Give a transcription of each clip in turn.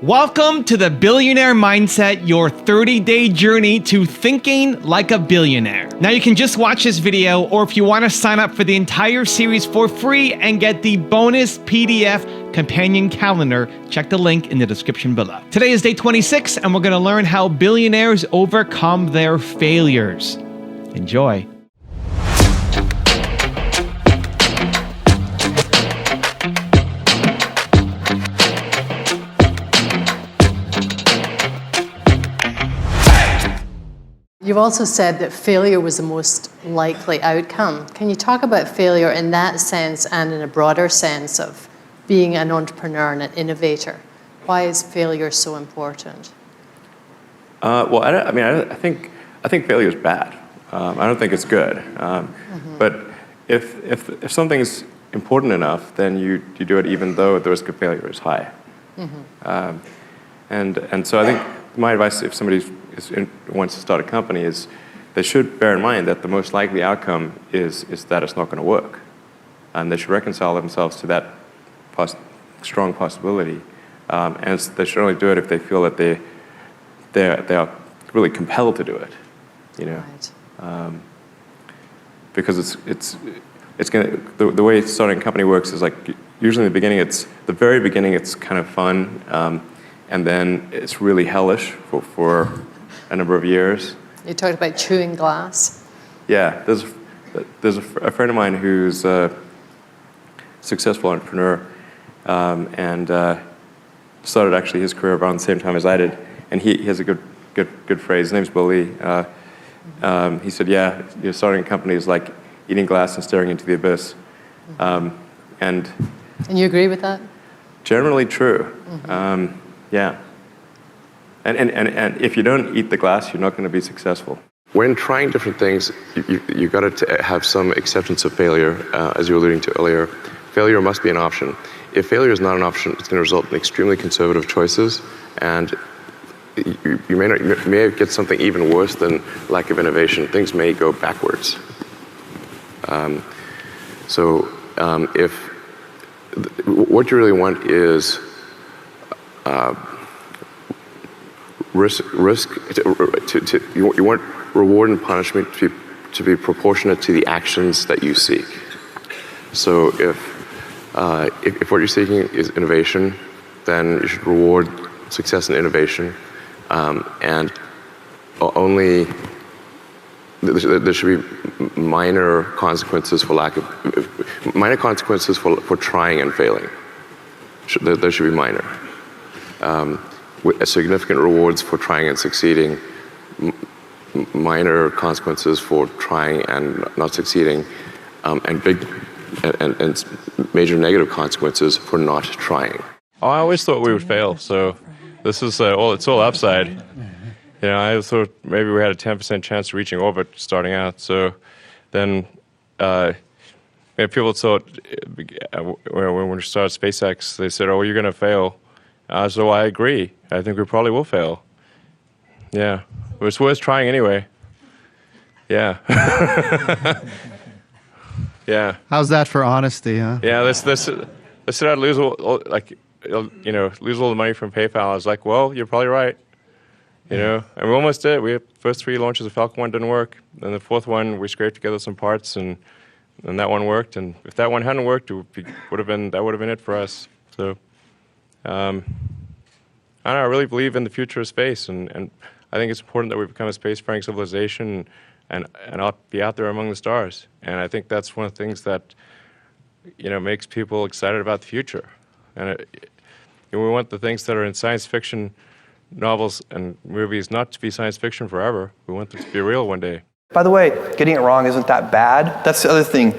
Welcome to the Billionaire Mindset, your 30-day journey to thinking like a billionaire. Now you can just watch this video, or if you want to sign up for the entire series for free and get the bonus PDF companion calendar, check the link in the description below. Today is day 26, and we're going to learn how billionaires overcome their failures. Enjoy. You've also said that failure was the most likely outcome. Can you talk about failure in that sense and in a broader sense of being an entrepreneur and an innovator? Why is failure so important? I think failure is bad. I don't think it's good. But if something's important enough, then you do it even though the risk of failure is high. And so I think my advice, if somebody wants to start a company, is they should bear in mind that the most likely outcome is that it's not going to work. And they should reconcile themselves to that strong possibility. And they should only do it if they feel that they are really compelled to do it. You know, Right. Because it's going to, the way starting a company works is like usually in the very beginning it's kind of fun, and then it's really hellish for a number of years. You talked about chewing glass. Yeah, there's a friend of mine who's a successful entrepreneur, and started actually his career around the same time as I did, and he has a good phrase. His name's Billy. He said, "Yeah, starting a company is like eating glass and staring into the abyss," and you agree with that? generally true. Yeah. And if you don't eat the glass, you're not going to be successful. When trying different things, you got to have some acceptance of failure, as you were alluding to earlier. Failure must be an option. If failure is not an option, it's going to result in extremely conservative choices, and you may get something even worse than lack of innovation. Things may go backwards. If what you really want is you want reward and punishment to be proportionate to the actions that you seek. So if what you're seeking is innovation, then you should reward success in innovation, and only there should be minor consequences for trying and failing. There should be minor. With significant rewards for trying and succeeding, minor consequences for trying and not succeeding, and major negative consequences for not trying. Oh, I always thought we would fail, so this is it's all upside. You know, I thought maybe we had a 10% chance of reaching orbit starting out. So then people thought when we started SpaceX, they said, "Oh, you're going to fail." So I agree. I think we probably will fail. Yeah. But it's worth trying anyway. Yeah. Yeah. How's that for honesty, huh? Yeah, they said I'd lose lose all the money from PayPal. I was like, well, you're probably right. You know, and we almost did. We had first 3 launches of Falcon 1 didn't work. Then the 4th one, we scraped together some parts, and that one worked. And if that one hadn't worked, that would have been it for us. So, I don't know, I really believe in the future of space, and I think it's important that we become a spacefaring civilization and be out there among the stars. And I think that's one of the things that, makes people excited about the future. And we want the things that are in science fiction novels and movies not to be science fiction forever. We want them to be real one day. By the way, getting it wrong isn't that bad. That's the other thing.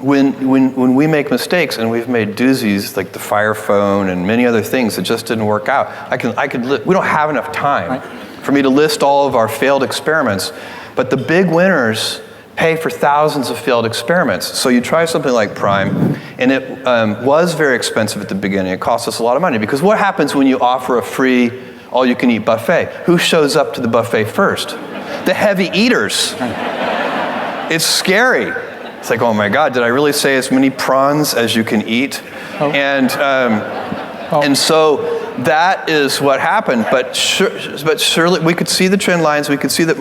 When we make mistakes, and we've made doozies like the Fire Phone and many other things that just didn't work out, we don't have enough time for me to list all of our failed experiments, but the big winners pay for thousands of failed experiments. So you try something like Prime, and it was very expensive at the beginning. It cost us a lot of money, because what happens when you offer a free all-you-can-eat buffet? Who shows up to the buffet first? The heavy eaters. It's scary. It's like, oh my God, did I really say as many prawns as you can eat? Oh. And so that is what happened. But surely we could see the trend lines. We could see that,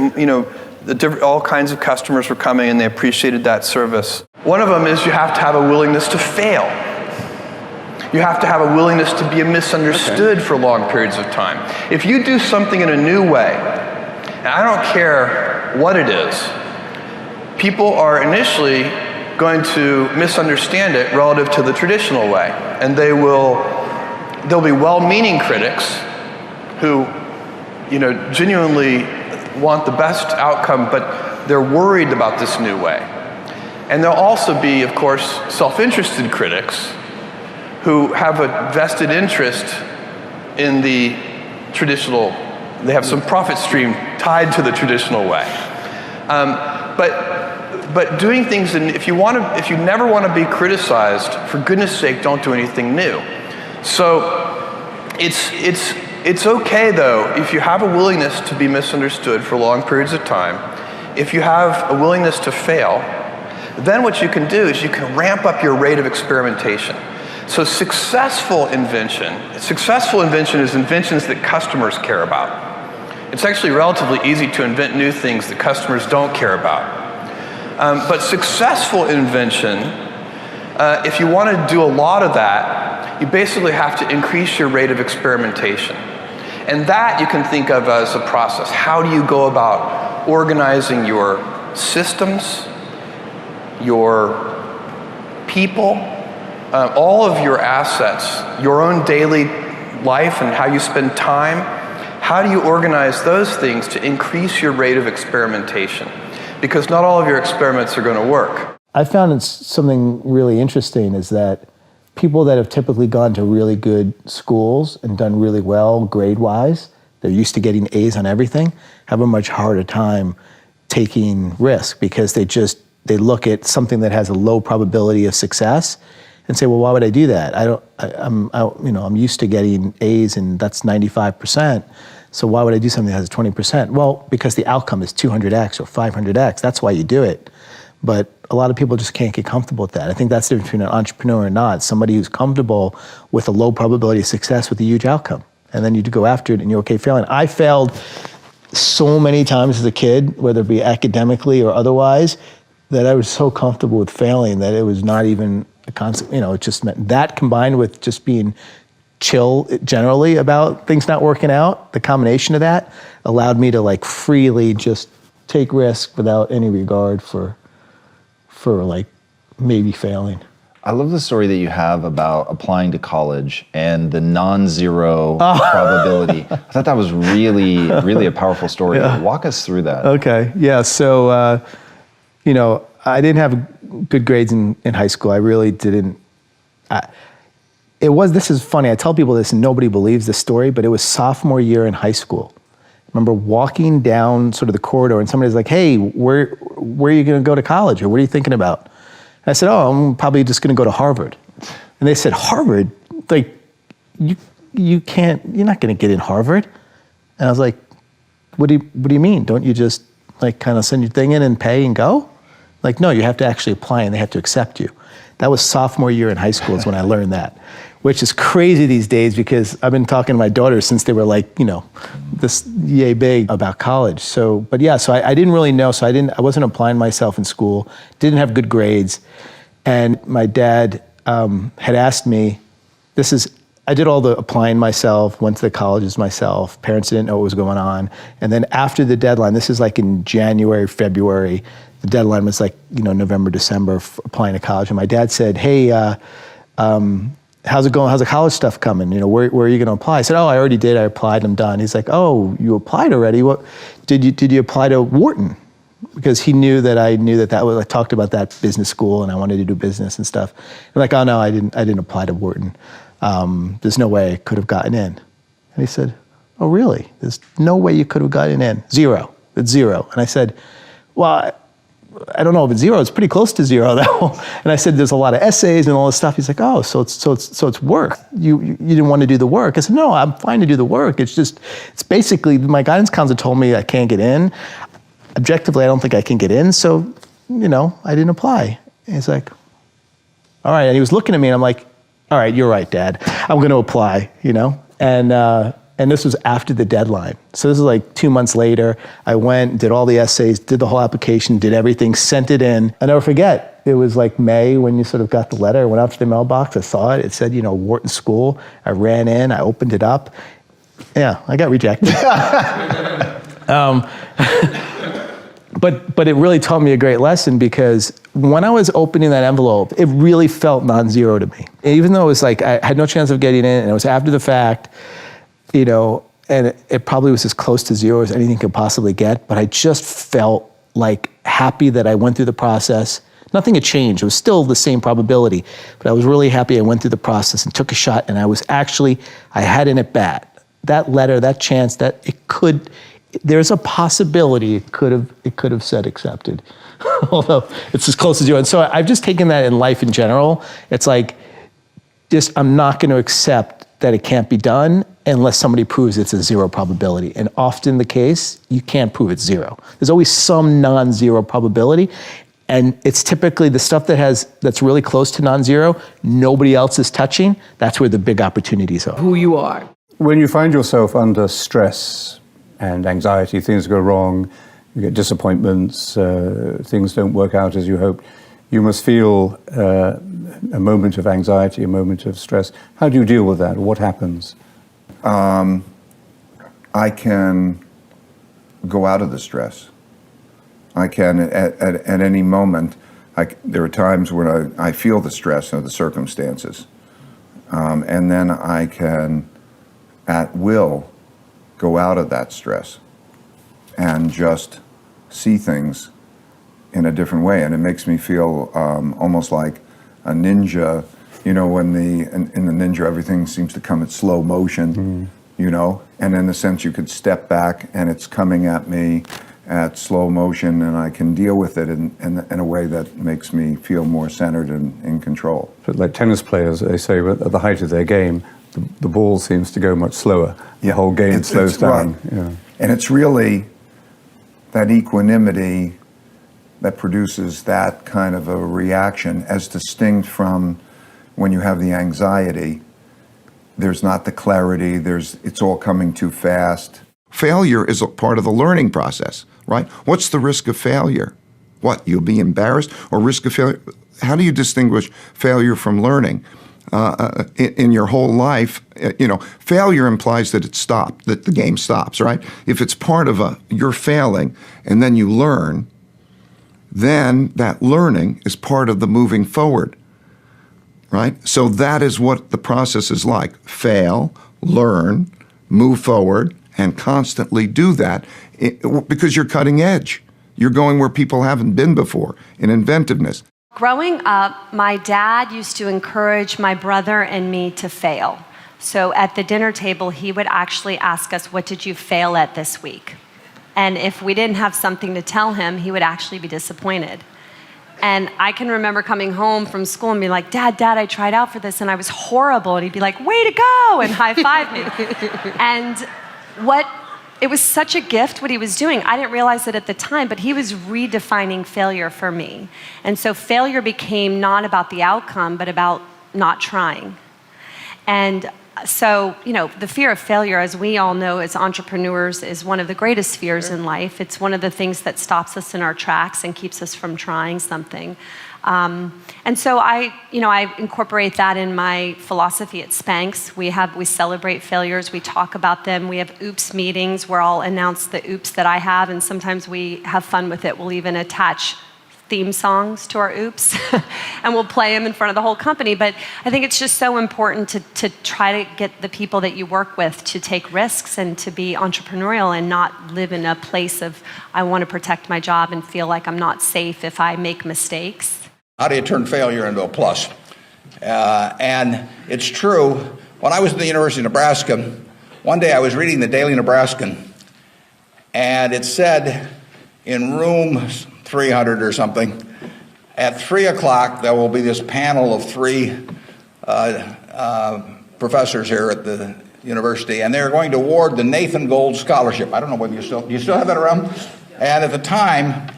all kinds of customers were coming and they appreciated that service. One of them is you have to have a willingness to fail. You have to have a willingness to be misunderstood for long periods of time. If you do something in a new way, and I don't care what it is, people are initially going to misunderstand it relative to the traditional way. And there'll be well-meaning critics who, genuinely want the best outcome, but they're worried about this new way. And there'll also be, of course, self-interested critics who have a vested interest in the traditional, they have some profit stream tied to the traditional way. But doing things, if you never want to be criticized, for goodness sake, don't do anything new. So it's okay though, if you have a willingness to be misunderstood for long periods of time, if you have a willingness to fail, then what you can do is you can ramp up your rate of experimentation. So successful invention is inventions that customers care about. It's actually relatively easy to invent new things that customers don't care about. But successful invention, if you want to do a lot of that, you basically have to increase your rate of experimentation. And that you can think of as a process. How do you go about organizing your systems, your people, all of your assets, your own daily life and how you spend time? How do you organize those things to increase your rate of experimentation? Because not all of your experiments are going to work. I found something really interesting is that people that have typically gone to really good schools and done really well grade-wise, they're used to getting A's on everything, have a much harder time taking risk because they look at something that has a low probability of success and say, well, why would I do that? I'm used to getting A's and that's 95%. So why would I do something that has 20%? Well, because the outcome is 200x or 500x. That's why you do it. But a lot of people just can't get comfortable with that. I think that's the difference between an entrepreneur and not. Somebody who's comfortable with a low probability of success with a huge outcome. And then you go after it and you're okay failing. I failed so many times as a kid, whether it be academically or otherwise, that I was so comfortable with failing that it was not even a concept. It just meant that combined with just being chill generally about things not working out, the combination of that allowed me to freely just take risk without any regard for maybe failing. I love the story that you have about applying to college and the non-zero probability. I thought that was really, really a powerful story. Yeah. Walk us through that. Okay, yeah, so, I didn't have good grades in high school. I really didn't. This is funny, I tell people this and nobody believes this story, but it was sophomore year in high school. I remember walking down sort of the corridor and somebody's like, hey, where are you gonna go to college or what are you thinking about? And I said, oh, I'm probably just gonna go to Harvard. And they said, Harvard? You can't, you're not gonna get in Harvard. And I was like, what do you mean? Don't you just kind of send your thing in and pay and go? No, you have to actually apply and they have to accept you. That was sophomore year in high school is when I learned that, which is crazy these days because I've been talking to my daughters since they were this yay big about college. So I didn't really know. So I wasn't applying myself in school, didn't have good grades. And my dad had asked me, I did all the applying myself, went to the colleges myself, parents didn't know what was going on. And then after the deadline, this is in January, February, the deadline was November, December for applying to college. And my dad said, hey, how's it going? How's the college stuff coming? Where are you going to apply? I said, oh, I already did. I applied. I'm done. He's like, oh, you applied already? What did you apply to Wharton? Because he knew that I was. I talked about that business school and I wanted to do business and stuff. I'm like, oh no, I didn't apply to Wharton. There's no way I could have gotten in. And he said, oh really? There's no way you could have gotten in. Zero. It's zero. And I said, well, I don't know if it's zero. It's pretty close to zero though. And I said, there's a lot of essays and all this stuff. He's like, oh, so it's work. You didn't want to do the work. I said, no, I'm fine to do the work. It's basically, my guidance counselor told me I can't get in. Objectively, I don't think I can get in. So, I didn't apply. And he's like, all right. And he was looking at me and I'm like, all right, you're right, Dad. I'm going to apply, And this was after the deadline. So this is like 2 months later. I went, did all the essays, did the whole application, did everything, sent it in. I'll never forget, it was like May when you sort of got the letter. I went out to the mailbox, I saw it. It said, Wharton School. I ran in, I opened it up. Yeah, I got rejected. But it really taught me a great lesson, because when I was opening that envelope, it really felt non-zero to me. Even though it was like, I had no chance of getting in, and it was after the fact, and it probably was as close to zero as anything could possibly get, but I just felt like happy that I went through the process. Nothing had changed. It was still the same probability, but I was really happy I went through the process and took a shot, and I had in at bat. That letter, that chance, there's a possibility it could have said accepted, although it's as close as zero. And so I've just taken that in life in general. It's like, I'm not going to accept that it can't be done unless somebody proves it's a zero probability. And often the case, you can't prove it's zero. There's always some non-zero probability. And it's typically the stuff that's really close to non-zero, nobody else is touching. That's where the big opportunities are. Who you are. When you find yourself under stress and anxiety, things go wrong, you get disappointments, things don't work out as you hoped, you must feel a moment of anxiety, a moment of stress. How do you deal with that? What happens? I can go out of the stress. I can, at any moment, there are times when I feel the stress of the circumstances. And then I can, at will, go out of that stress and just see things in a different way. And it makes me feel almost like a ninja, when in the ninja everything seems to come at slow motion, and in a sense you could step back and it's coming at me at slow motion, and I can deal with it in a way that makes me feel more centered and in control. But like tennis players, they say at the height of their game, the ball seems to go much slower. The whole game slows down. Right. Yeah. And it's really that equanimity that produces that kind of a reaction, as distinct from when you have the anxiety. There's not the clarity, it's all coming too fast. Failure is a part of the learning process, right? What's the risk of failure? What, you'll be embarrassed, or risk of failure? How do you distinguish failure from learning? In your whole life, failure implies that it stopped, that the game stops, right? If it's part of you're failing and then you learn, then that learning is part of the moving forward, right? So that is what the process is like. Fail, learn, move forward, and constantly do that because you're cutting edge. You're going where people haven't been before in inventiveness. Growing up, my dad used to encourage my brother and me to fail. So at the dinner table, he would actually ask us, what did you fail at this week? And if we didn't have something to tell him, he would actually be disappointed. And I can remember coming home from school and being like, Dad, I tried out for this and I was horrible. And he'd be like, way to go, and high-five me. And it was such a gift what he was doing. I didn't realize it at the time, but he was redefining failure for me. And so failure became not about the outcome, but about not trying. And so, the fear of failure, as we all know as entrepreneurs, is one of the greatest fears in life. It's one of the things that stops us in our tracks and keeps us from trying something. And so I incorporate that in my philosophy at Spanx. We celebrate failures, we talk about them. We have oops meetings where I'll announce the oops that I have, and sometimes we have fun with it. We'll even attach theme songs to our oops and we'll play them in front of the whole company. But I think it's just so important to try to get the people that you work with to take risks and to be entrepreneurial and not live in a place of, I want to protect my job and feel like I'm not safe if I make mistakes. How do you turn failure into a plus? And it's true. When I was at the University of Nebraska, one day I was reading the Daily Nebraskan, and it said in room 300 or something, at 3 o'clock there will be this panel of 3 professors here at the university, and they're going to award the Nathan Gold Scholarship. I don't know whether you still have that around? And at the time,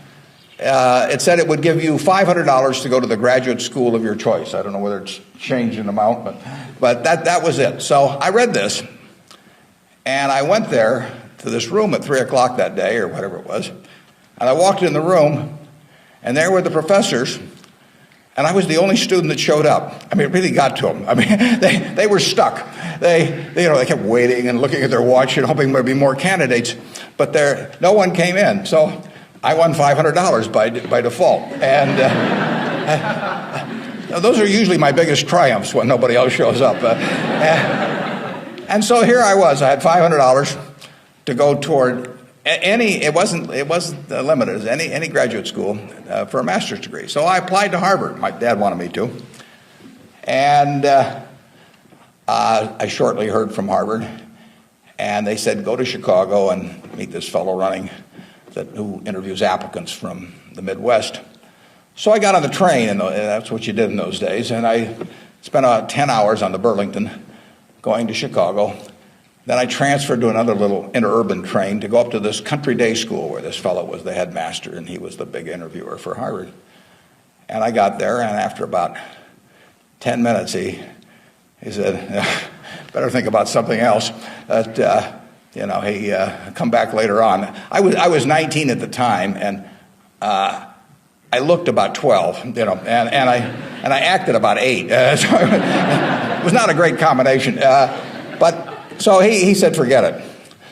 it said it would give you $500 to go to the graduate school of your choice. I don't know whether it's changed in amount, but that was it. So I read this, And I went there to this room at 3 o'clock that day, or whatever it was. And I walked in the room, and there were the professors, and I was the only student that showed up. I mean, it really got to them. I mean, they were stuck. They kept waiting and looking at their watch and hoping there'd be more candidates, but no one came in. So I won $500 by default. And those are usually my biggest triumphs when nobody else shows up. And so here I was. I had $500 to go toward it wasn't limited as any graduate school for a master's degree. So I applied to Harvard. My dad wanted me to. And I shortly heard from Harvard, and they said, go to Chicago and meet this fellow who interviews applicants from the Midwest. So I got on the train, and that's what you did in those days, and I spent 10 hours on the Burlington going to Chicago. Then I transferred to another little interurban train to go up to this country day school where this fellow was the headmaster, and he was the big interviewer for Harvard. And I got there, and after about 10 minutes, he said, better think about something else. He come back later on. I was 19 at the time, and I looked about 12, and I acted about 8. So it was not a great combination. So he said, forget it.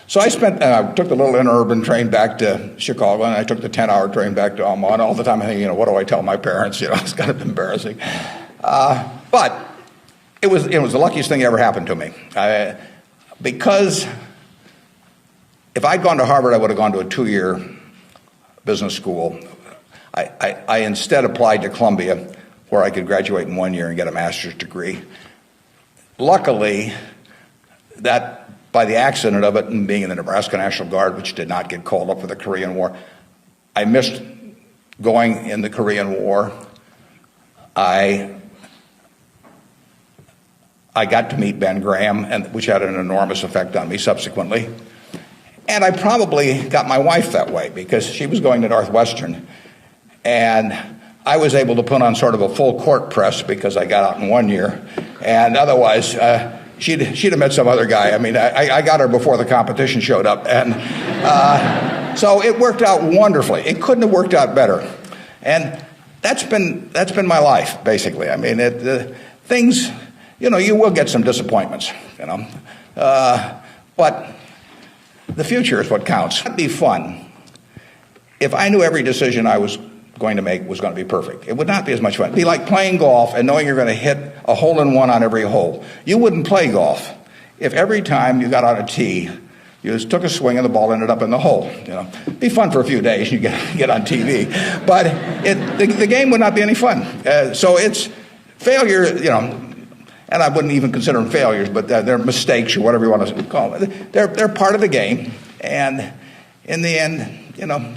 So I took the little interurban train back to Chicago, and I took the 10-hour train back to Omaha, and all the time I'm thinking, what do I tell my parents? It's kind of embarrassing. But it was the luckiest thing that ever happened to me. Because if I'd gone to Harvard, I would have gone to a 2-year business school. I instead applied to Columbia, where I could graduate in 1 year and get a master's degree. Luckily, that by the accident of it and being in the Nebraska National Guard, which did not get called up for the Korean War, I missed going in the Korean War. I got to meet Ben Graham, which had an enormous effect on me subsequently. And I probably got my wife that way because she was going to Northwestern. And I was able to put on sort of a full court press because I got out in 1 year. And otherwise, she'd have met some other guy. I mean, I got her before the competition showed up. And so it worked out wonderfully. It couldn't have worked out better. And that's been my life, basically. I mean, things, you will get some disappointments, but the future is what counts. It'd be fun if I knew every decision I was going to make was going to be perfect. It would not be as much fun. It'd be like playing golf and knowing you're going to hit a hole-in-one on every hole. You wouldn't play golf if every time you got on a tee, you just took a swing and the ball ended up in the hole. It'd be fun for a few days. You get on TV, but the game would not be any fun. So it's failure, and I wouldn't even consider them failures, but they're mistakes or whatever you want to call them. They're part of the game, and in the end,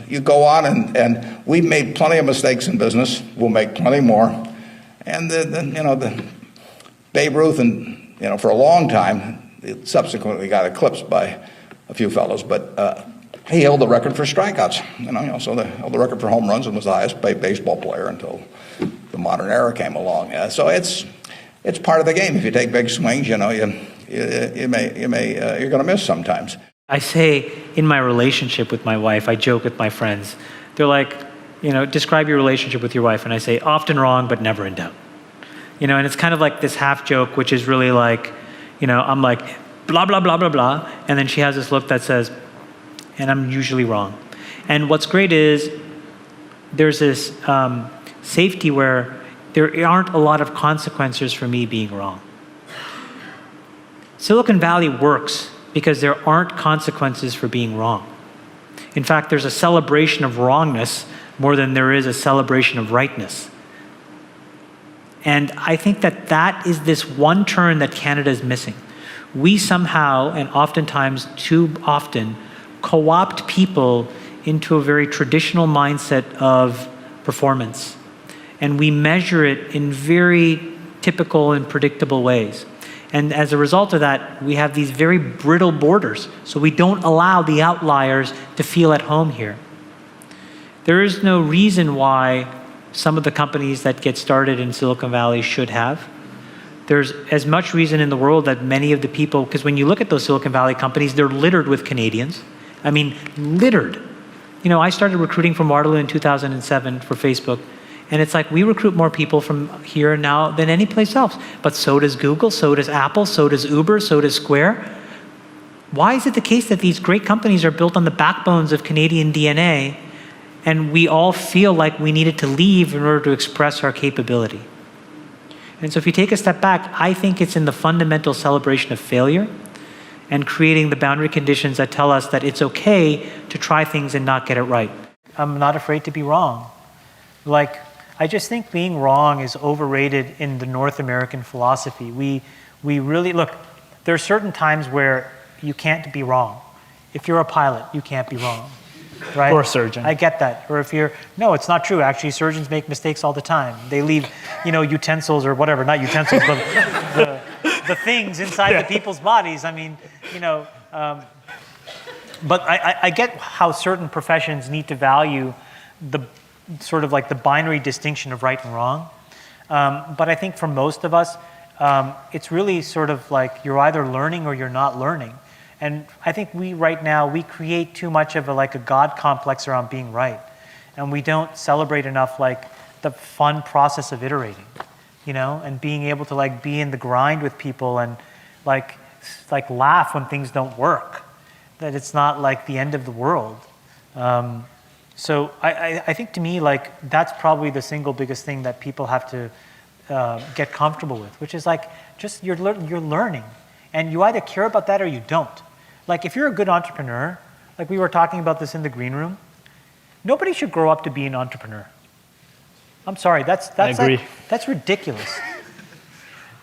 you go on, and we've made plenty of mistakes in business. We'll make plenty more. And the Babe Ruth, and for a long time, it subsequently got eclipsed by a few fellows, but he held the record for strikeouts. So he held the record for home runs and was the highest paid baseball player until the modern era came along. So it's part of the game. If you take big swings, you're going to miss sometimes. I say in my relationship with my wife, I joke with my friends. They're like, describe your relationship with your wife. And I say, often wrong, but never in doubt. And it's kind of like this half joke, which is really like, I'm like, blah, blah, blah, blah, blah. And then she has this look that says, and I'm usually wrong. And what's great is there's this safety where there aren't a lot of consequences for me being wrong. Silicon Valley works because there aren't consequences for being wrong. In fact, there's a celebration of wrongness more than there is a celebration of rightness. And I think that is this one turn that Canada is missing. We somehow, and oftentimes too often, co-opt people into a very traditional mindset of performance. And we measure it in very typical and predictable ways. And as a result of that, we have these very brittle borders. So we don't allow the outliers to feel at home here. There is no reason why some of the companies that get started in Silicon Valley should have. there's as much reason in the world that many of the people, because when you look at those Silicon Valley companies, they're littered with Canadians. I mean, littered. You know, I started recruiting from Waterloo in 2007 for Facebook, and it's like we recruit more people from here now than any place else. But so does Google, so does Apple, so does Uber, so does Square. Why is it the case that these great companies are built on the backbones of Canadian DNA, and we all feel like we needed to leave in order to express our capability? And so if you take a step back, I think it's in the fundamental celebration of failure and creating the boundary conditions that tell us that it's okay to try things and not get it right. I'm not afraid to be wrong. Like, I just think being wrong is overrated in the North American philosophy. We really, look, there are certain times where you can't be wrong. If you're a pilot, you can't be wrong, right? Or a surgeon. I get that. Or if you're, no, it's not true. Actually, surgeons make mistakes all the time. They leave, utensils or whatever, not utensils, but the things inside the people's bodies. I mean, but I get how certain professions need to value the sort of like the binary distinction of right and wrong. But I think for most of us, it's really sort of like you're either learning or you're not learning. And I think right now, we create too much of a God complex around being right. And we don't celebrate enough the fun process of iterating, and being able to be in the grind with people and laugh when things don't work, that it's not the end of the world. So I think to me, that's probably the single biggest thing that people have to get comfortable with, which is just you're learning. And you either care about that or you don't. If you're a good entrepreneur, we were talking about this in the green room, nobody should grow up to be an entrepreneur. I'm sorry, that's ridiculous.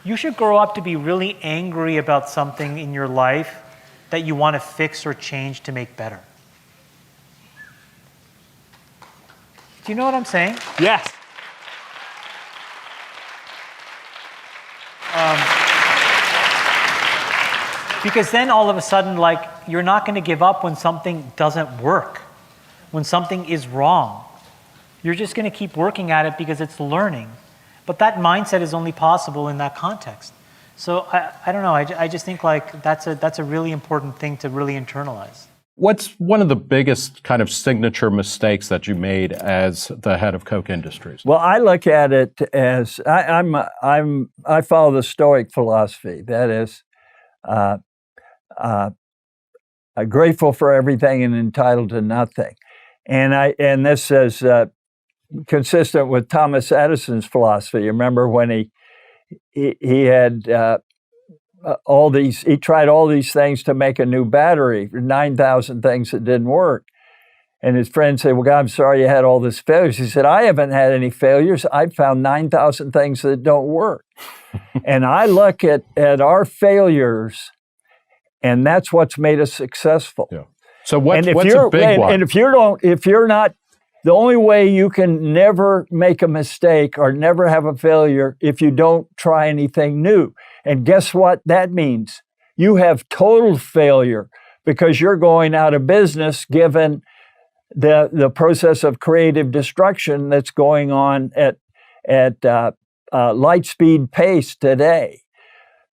You should grow up to be really angry about something in your life that you want to fix or change to make better. Do you know what I'm saying? Yes. Because then all of a sudden, you're not going to give up when something doesn't work, when something is wrong. You're just going to keep working at it because it's learning. But that mindset is only possible in that context. So I don't know. I just think that's a really important thing to really internalize. What's one of the biggest kind of signature mistakes that you made as the head of Coke Industries? Well, I look at it as I follow the Stoic philosophy. That is, grateful for everything and entitled to nothing. And this is consistent with Thomas Edison's philosophy. You remember when he had he tried all these things to make a new battery, 9,000 things that didn't work. And his friend said, well, God, I'm sorry you had all this failures. He said, I haven't had any failures. I've found 9,000 things that don't work. And I look at our failures, and that's what's made us successful. Yeah. So what's a big one? And if you're not, the only way you can never make a mistake or never have a failure if you don't try anything new. And guess what that means? You have total failure because you're going out of business given the process of creative destruction that's going on at light speed pace today.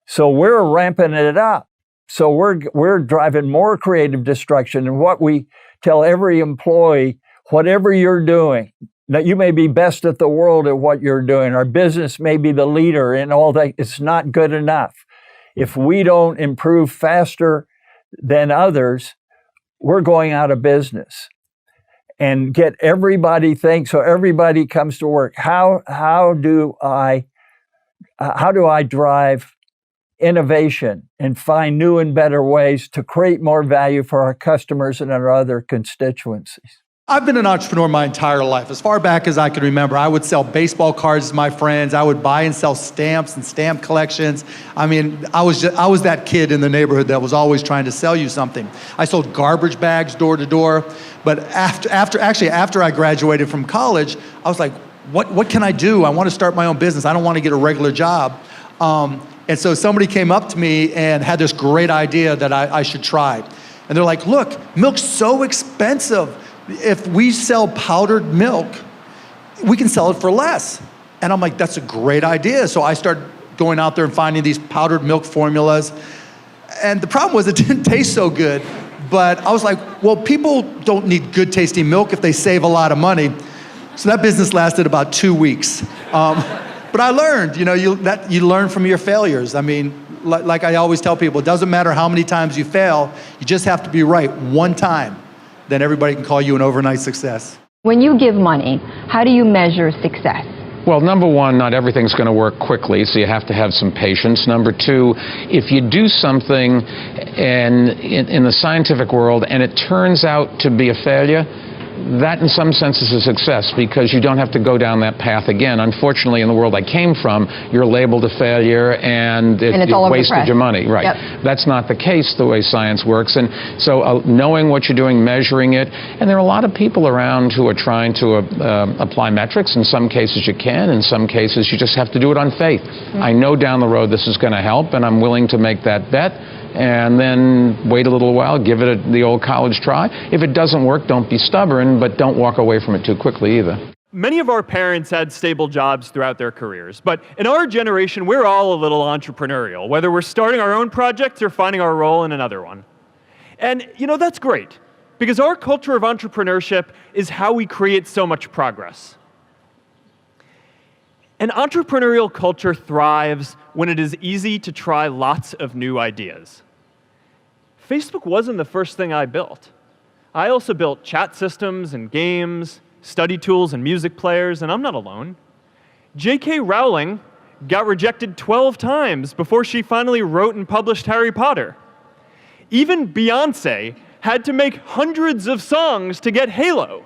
So we're ramping it up. So we're driving more creative destruction. And what we tell every employee, whatever you're doing, that you may be best at the world at what you're doing. Our business may be the leader in all that. It's not good enough. If we don't improve faster than others, we're going out of business. And get everybody so everybody comes to work. How do I drive innovation and find new and better ways to create more value for our customers and our other constituencies? I've been an entrepreneur my entire life. As far back as I can remember, I would sell baseball cards to my friends. I would buy and sell stamps and stamp collections. I mean, I was that kid in the neighborhood that was always trying to sell you something. I sold garbage bags door to door. But after I graduated from college, I was like, what can I do? I want to start my own business. I don't want to get a regular job. And so somebody came up to me and had this great idea that I should try. And they're like, look, milk's so expensive. If we sell powdered milk, we can sell it for less. And I'm like, that's a great idea. So I started going out there and finding these powdered milk formulas. And the problem was it didn't taste so good. But I was like, well, people don't need good tasting milk if they save a lot of money. So that business lasted about 2 weeks. But I learned, you learn from your failures. I mean, like I always tell people, it doesn't matter how many times you fail, you just have to be right one time. Then everybody can call you an overnight success. When you give money, how do you measure success? Well, number one, not everything's going to work quickly, so you have to have some patience. Number two, if you do something in the scientific world and it turns out to be a failure, that in some sense is a success because you don't have to go down that path again. Unfortunately, in the world I came from, you're labeled a failure and you wasted your money. Right. Yep. That's not the case the way science works. And so knowing what you're doing, measuring it, and there are a lot of people around who are trying to apply metrics. In some cases you can, in some cases you just have to do it on faith. Mm-hmm. I know down the road this is going to help and I'm willing to make that bet. And then wait a little while, give it the old college try. If it doesn't work, don't be stubborn, but don't walk away from it too quickly either. Many of our parents had stable jobs throughout their careers, but in our generation, we're all a little entrepreneurial, whether we're starting our own projects or finding our role in another one. And, that's great, because our culture of entrepreneurship is how we create so much progress. An entrepreneurial culture thrives when it is easy to try lots of new ideas. Facebook wasn't the first thing I built. I also built chat systems and games, study tools and music players, and I'm not alone. J.K. Rowling got rejected 12 times before she finally wrote and published Harry Potter. Even Beyoncé had to make hundreds of songs to get Halo.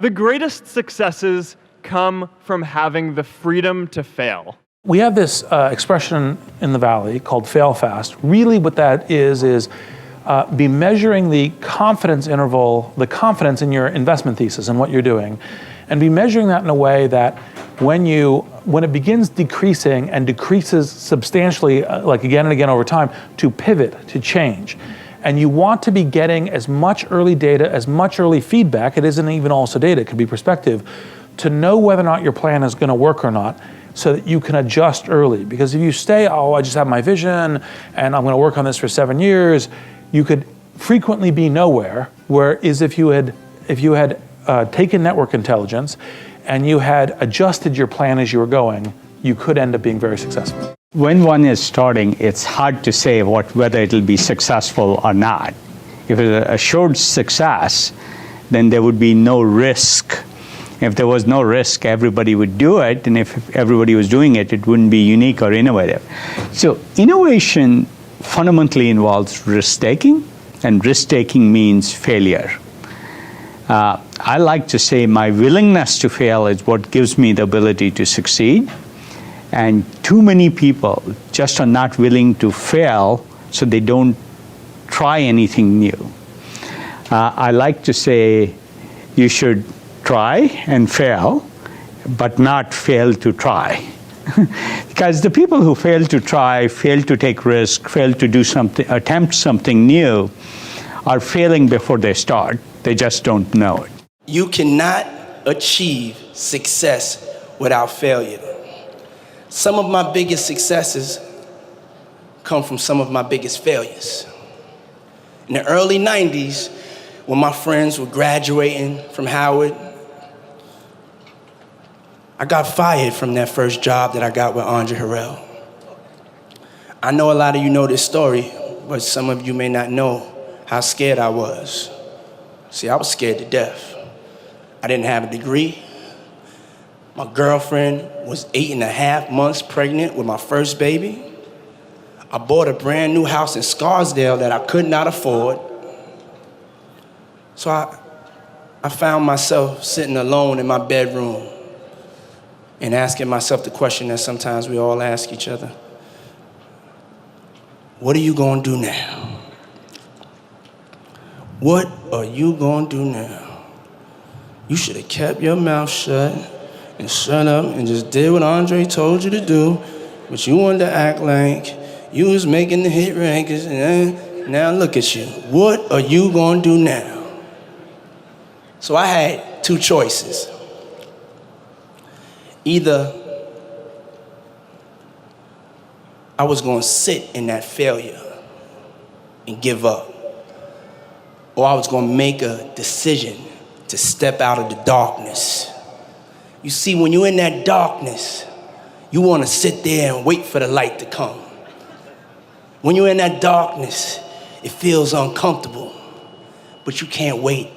The greatest successes come from having the freedom to fail. We have this expression in the Valley called fail fast. Really what that is be measuring the confidence interval, the confidence in your investment thesis and what you're doing, and be measuring that in a way that when it begins decreasing and decreases substantially, like again and again over time, to pivot, to change. And you want to be getting as much early data, as much early feedback, it isn't even also data, it could be perspective, to know whether or not your plan is going to work or not, so that you can adjust early. Because if you stay, I just have my vision, and I'm going to work on this for 7 years, you could frequently be nowhere, whereas if you had taken network intelligence and you had adjusted your plan as you were going, you could end up being very successful. When one is starting, it's hard to say whether it'll be successful or not. If it's a assured success, then there would be no risk. If there was no risk, everybody would do it, and if everybody was doing it, it wouldn't be unique or innovative. So innovation fundamentally involves risk-taking, and risk-taking means failure. I like to say my willingness to fail is what gives me the ability to succeed. And too many people just are not willing to fail, so they don't try anything new. I like to say you should try and fail, but not fail to try. Because the people who fail to try, fail to take risk, fail to do something, attempt something new, are failing before they start. They just don't know it. You cannot achieve success without failure. Some of my biggest successes come from some of my biggest failures. In the early 90s, when my friends were graduating from Howard, I got fired from that first job that I got with Andre Harrell. I know a lot of you know this story, but some of you may not know how scared I was. See, I was scared to death. I didn't have a degree. My girlfriend was 8.5 months pregnant with my first baby. I bought a brand new house in Scarsdale that I could not afford. So I found myself sitting alone in my bedroom and asking myself the question that sometimes we all ask each other. What are you gonna do now? What are you gonna do now? You should have kept your mouth shut and shut up and just did what Andre told you to do, but you wanted to act like you was making the hit rankings, and now look at you. What are you gonna do now? So I had two choices. Either I was going to sit in that failure and give up, or I was going to make a decision to step out of the darkness. You see, when you're in that darkness, you want to sit there and wait for the light to come. When you're in that darkness, it feels uncomfortable, but you can't wait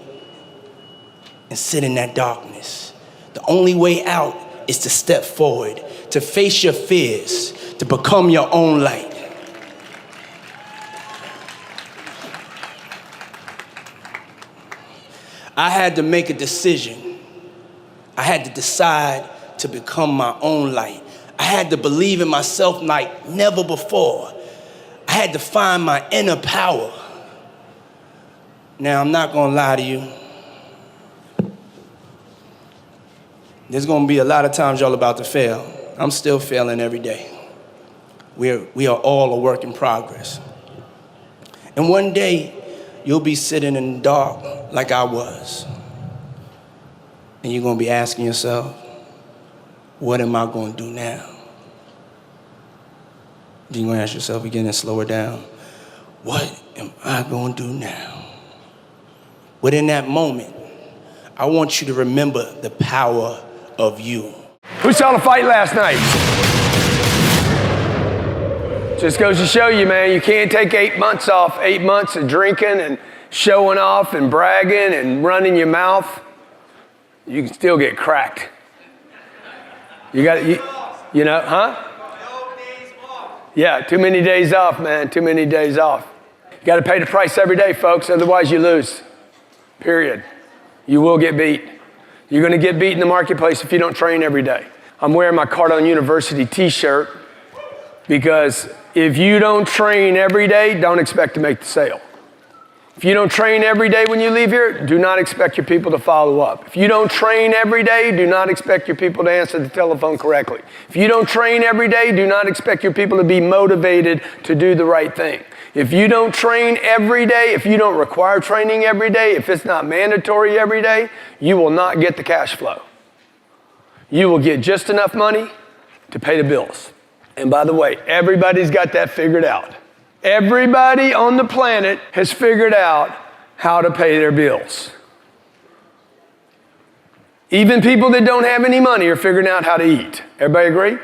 and sit in that darkness. The only way out is to step forward, to face your fears, to become your own light. I had to make a decision. I had to decide to become my own light. I had to believe in myself like never before. I had to find my inner power. Now, I'm not gonna lie to you. There's gonna be a lot of times y'all about to fail. I'm still failing every day. We are all a work in progress. And one day, you'll be sitting in the dark like I was. And you're gonna be asking yourself, what am I gonna do now? Then you're gonna ask yourself again and slow it down. What am I gonna do now? But in that moment, I want you to remember the power of you. Who saw the fight last night? Just goes to show you, man, you can't take 8 months off, 8 months of drinking and showing off and bragging and running your mouth. You can still get cracked. You got you know, huh? Yeah, too many days off, man, too many days off. You got to pay the price every day, folks, otherwise you lose. Period. You will get beat. You're going to get beat in the marketplace if you don't train every day. I'm wearing my Cardone University t-shirt because if you don't train every day, don't expect to make the sale. If you don't train every day when you leave here, do not expect your people to follow up. If you don't train every day, do not expect your people to answer the telephone correctly. If you don't train every day, do not expect your people to be motivated to do the right thing. If you don't train every day, if you don't require training every day, if it's not mandatory every day, you will not get the cash flow. You will get just enough money to pay the bills. And by the way, everybody's got that figured out. Everybody on the planet has figured out how to pay their bills. Even people that don't have any money are figuring out how to eat. Everybody agree?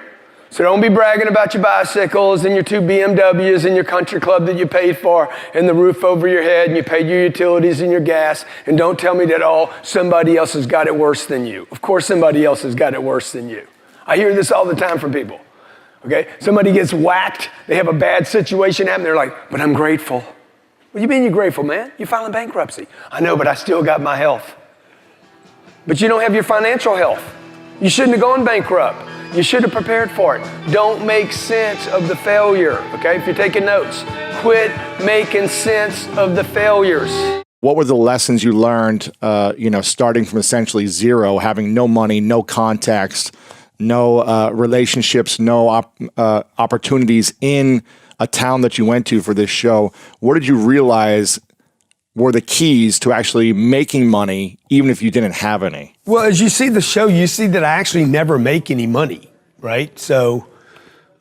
So don't be bragging about your bicycles and your 2 BMWs and your country club that you paid for and the roof over your head and you paid your utilities and your gas. And don't tell me that, oh, somebody else has got it worse than you. Of course somebody else has got it worse than you. I hear this all the time from people. Okay, somebody gets whacked, they have a bad situation happen, they're like, but I'm grateful. What do you mean you're grateful, man? You're filing bankruptcy. I know, but I still got my health. But you don't have your financial health. You shouldn't have gone bankrupt. You should have prepared for it. Don't make sense of the failure, okay? If you're taking notes, quit making sense of the failures. What were the lessons you learned, starting from essentially zero, having no money, no contacts, no relationships, no opportunities in a town that you went to for this show? What did you realize were the keys to actually making money, even if you didn't have any? Well, as you see the show, you see that I actually never make any money, right? So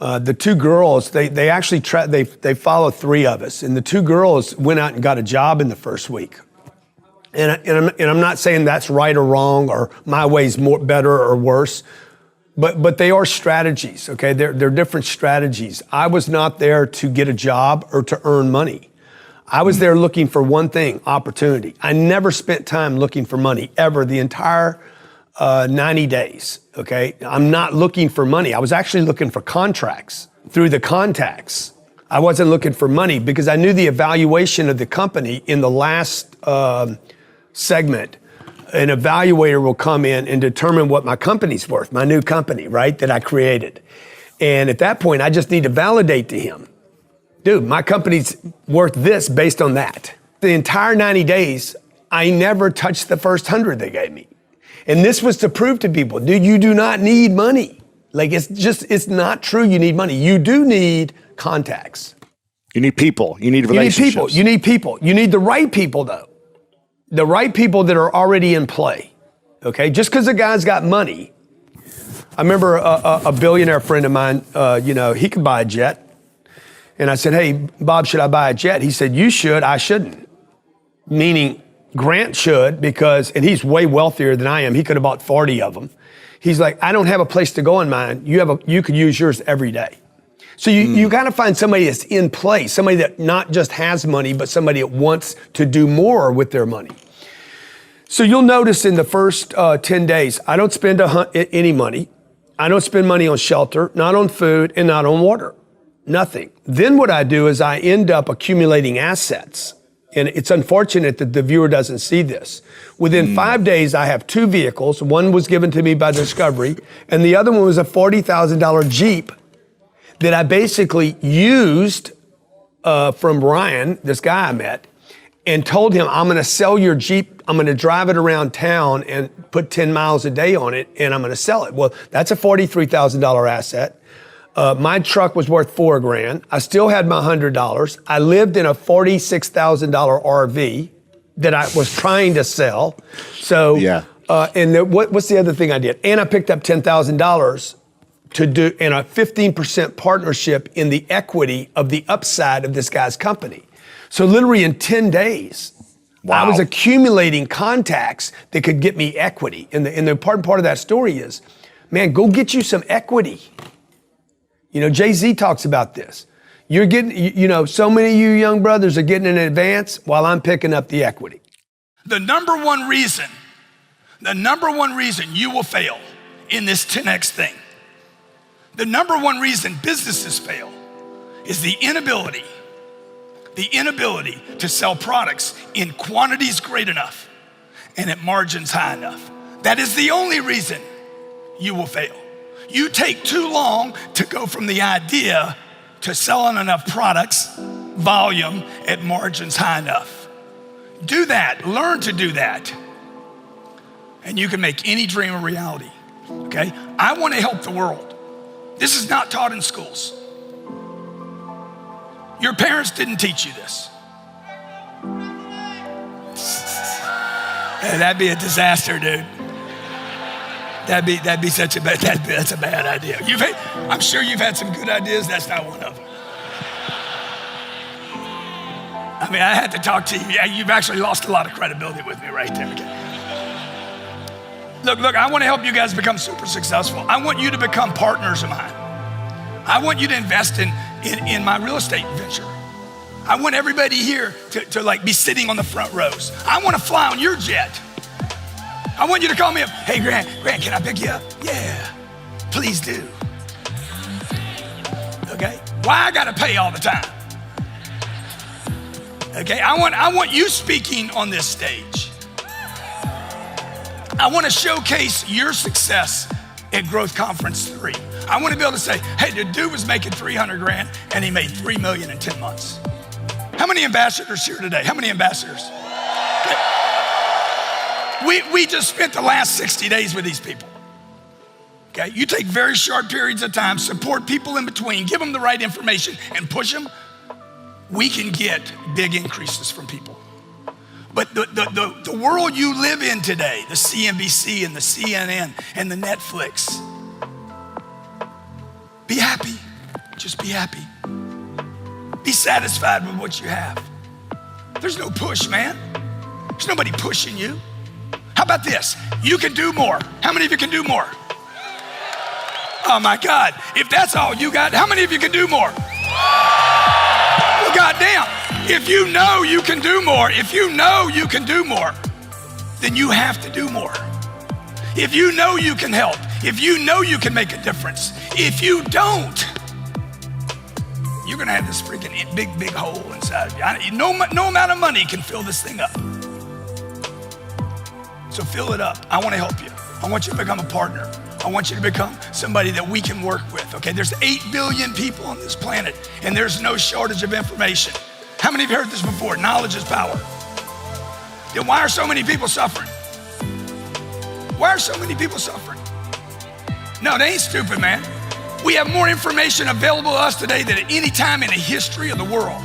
the 2 girls, they actually they follow 3 of us, and the 2 girls went out and got a job in the first week. And I'm not saying that's right or wrong, or my way's better or worse. But they are strategies, okay? They're different strategies. I was not there to get a job or to earn money. I was there looking for one thing, opportunity. I never spent time looking for money, ever, the entire 90 days, okay? I'm not looking for money. I was actually looking for contracts through the contacts. I wasn't looking for money because I knew the evaluation of the company in the last segment. An evaluator will come in and determine what my company's worth, my new company, right, that I created. And at that point, I just need to validate to him, dude, my company's worth this based on that. The entire 90 days, I never touched the first 100 they gave me. And this was to prove to people, dude, you do not need money. Like, it's not true you need money. You do need contacts. You need people. You need relationships. You need people. You need the right people, though. The right people that are already in play, okay? Just because a guy's got money, I remember a billionaire friend of mine, he could buy a jet. And I said, hey, Bob, should I buy a jet? He said, you should, I shouldn't. Meaning Grant should, and he's way wealthier than I am. He could have bought 40 of them. He's like, I don't have a place to go in mine. You could use yours every day. So you got to find somebody that's in place, somebody that not just has money, but somebody that wants to do more with their money. So you'll notice in the first 10 days, I don't spend any money. I don't spend money on shelter, not on food, and not on water. Nothing. Then what I do is I end up accumulating assets. And it's unfortunate that the viewer doesn't see this. Within 5 days, I have 2 vehicles. One was given to me by Discovery, and the other one was a $40,000 Jeep that I basically used from Ryan, this guy I met, and told him, I'm gonna sell your Jeep, I'm gonna drive it around town and put 10 miles a day on it, and I'm gonna sell it. Well, that's a $43,000 asset. My truck was worth $4,000. I still had my $100. I lived in a $46,000 RV that I was trying to sell. So, what's the other thing I did? And I picked up $10,000 to do in a 15% partnership in the equity of the upside of this guy's company. So literally in 10 days, I was accumulating contacts that could get me equity. And the important part of that story is, man, go get you some equity. Jay-Z talks about this. You're getting, so many of you young brothers are getting an advance while I'm picking up the equity. The number one reason you will fail in this 10X thing, the number one reason businesses fail is the inability to sell products in quantities great enough and at margins high enough. That is the only reason you will fail. You take too long to go from the idea to selling enough products, volume at margins high enough. Do that, learn to do that, and you can make any dream a reality, okay? I want to help the world. This is not taught in schools. Your parents didn't teach you this. That'd be a disaster, dude. That'd be such a bad, that's a bad idea. I'm sure you've had some good ideas. That's not one of them. I mean, I had to talk to you. You've actually lost a lot of credibility with me right there. Okay. Look, I want to help you guys become super successful. I want you to become partners of mine. I want you to invest in my real estate venture. I want everybody here to like be sitting on the front rows. I want to fly on your jet. I want you to call me up. Hey, Grant, can I pick you up? Yeah, please do. Okay, why I gotta pay all the time? Okay, I want you speaking on this stage. I want to showcase your success at Growth Conference 3. I want to be able to say, hey, the dude was making $300,000 and he made $3 million in 10 months. How many ambassadors here today? How many ambassadors? Okay. We just spent the last 60 days with these people. Okay, you take very short periods of time, support people in between, give them the right information and push them. We can get big increases from people. But the world you live in today, the CNBC and the CNN and the Netflix, be happy, just be happy. Be satisfied with what you have. There's no push, man. There's nobody pushing you. How about this? You can do more. How many of you can do more? Oh my God, if that's all you got, how many of you can do more? Well, goddamn, if you know you can do more, then you have to do more. If you know you can help, if you know you can make a difference, if you don't, you're gonna have this freaking big hole inside of you. No amount of money can fill this thing up. So fill it up. I wanna help you. I want you to become a partner. I want you to become somebody that we can work with, okay? There's 8 billion people on this planet, and there's no shortage of information. How many of you heard this before? Knowledge is power. Then why are so many people suffering? Why are so many people suffering? No, they ain't stupid, man. We have more information available to us today than at any time in the history of the world.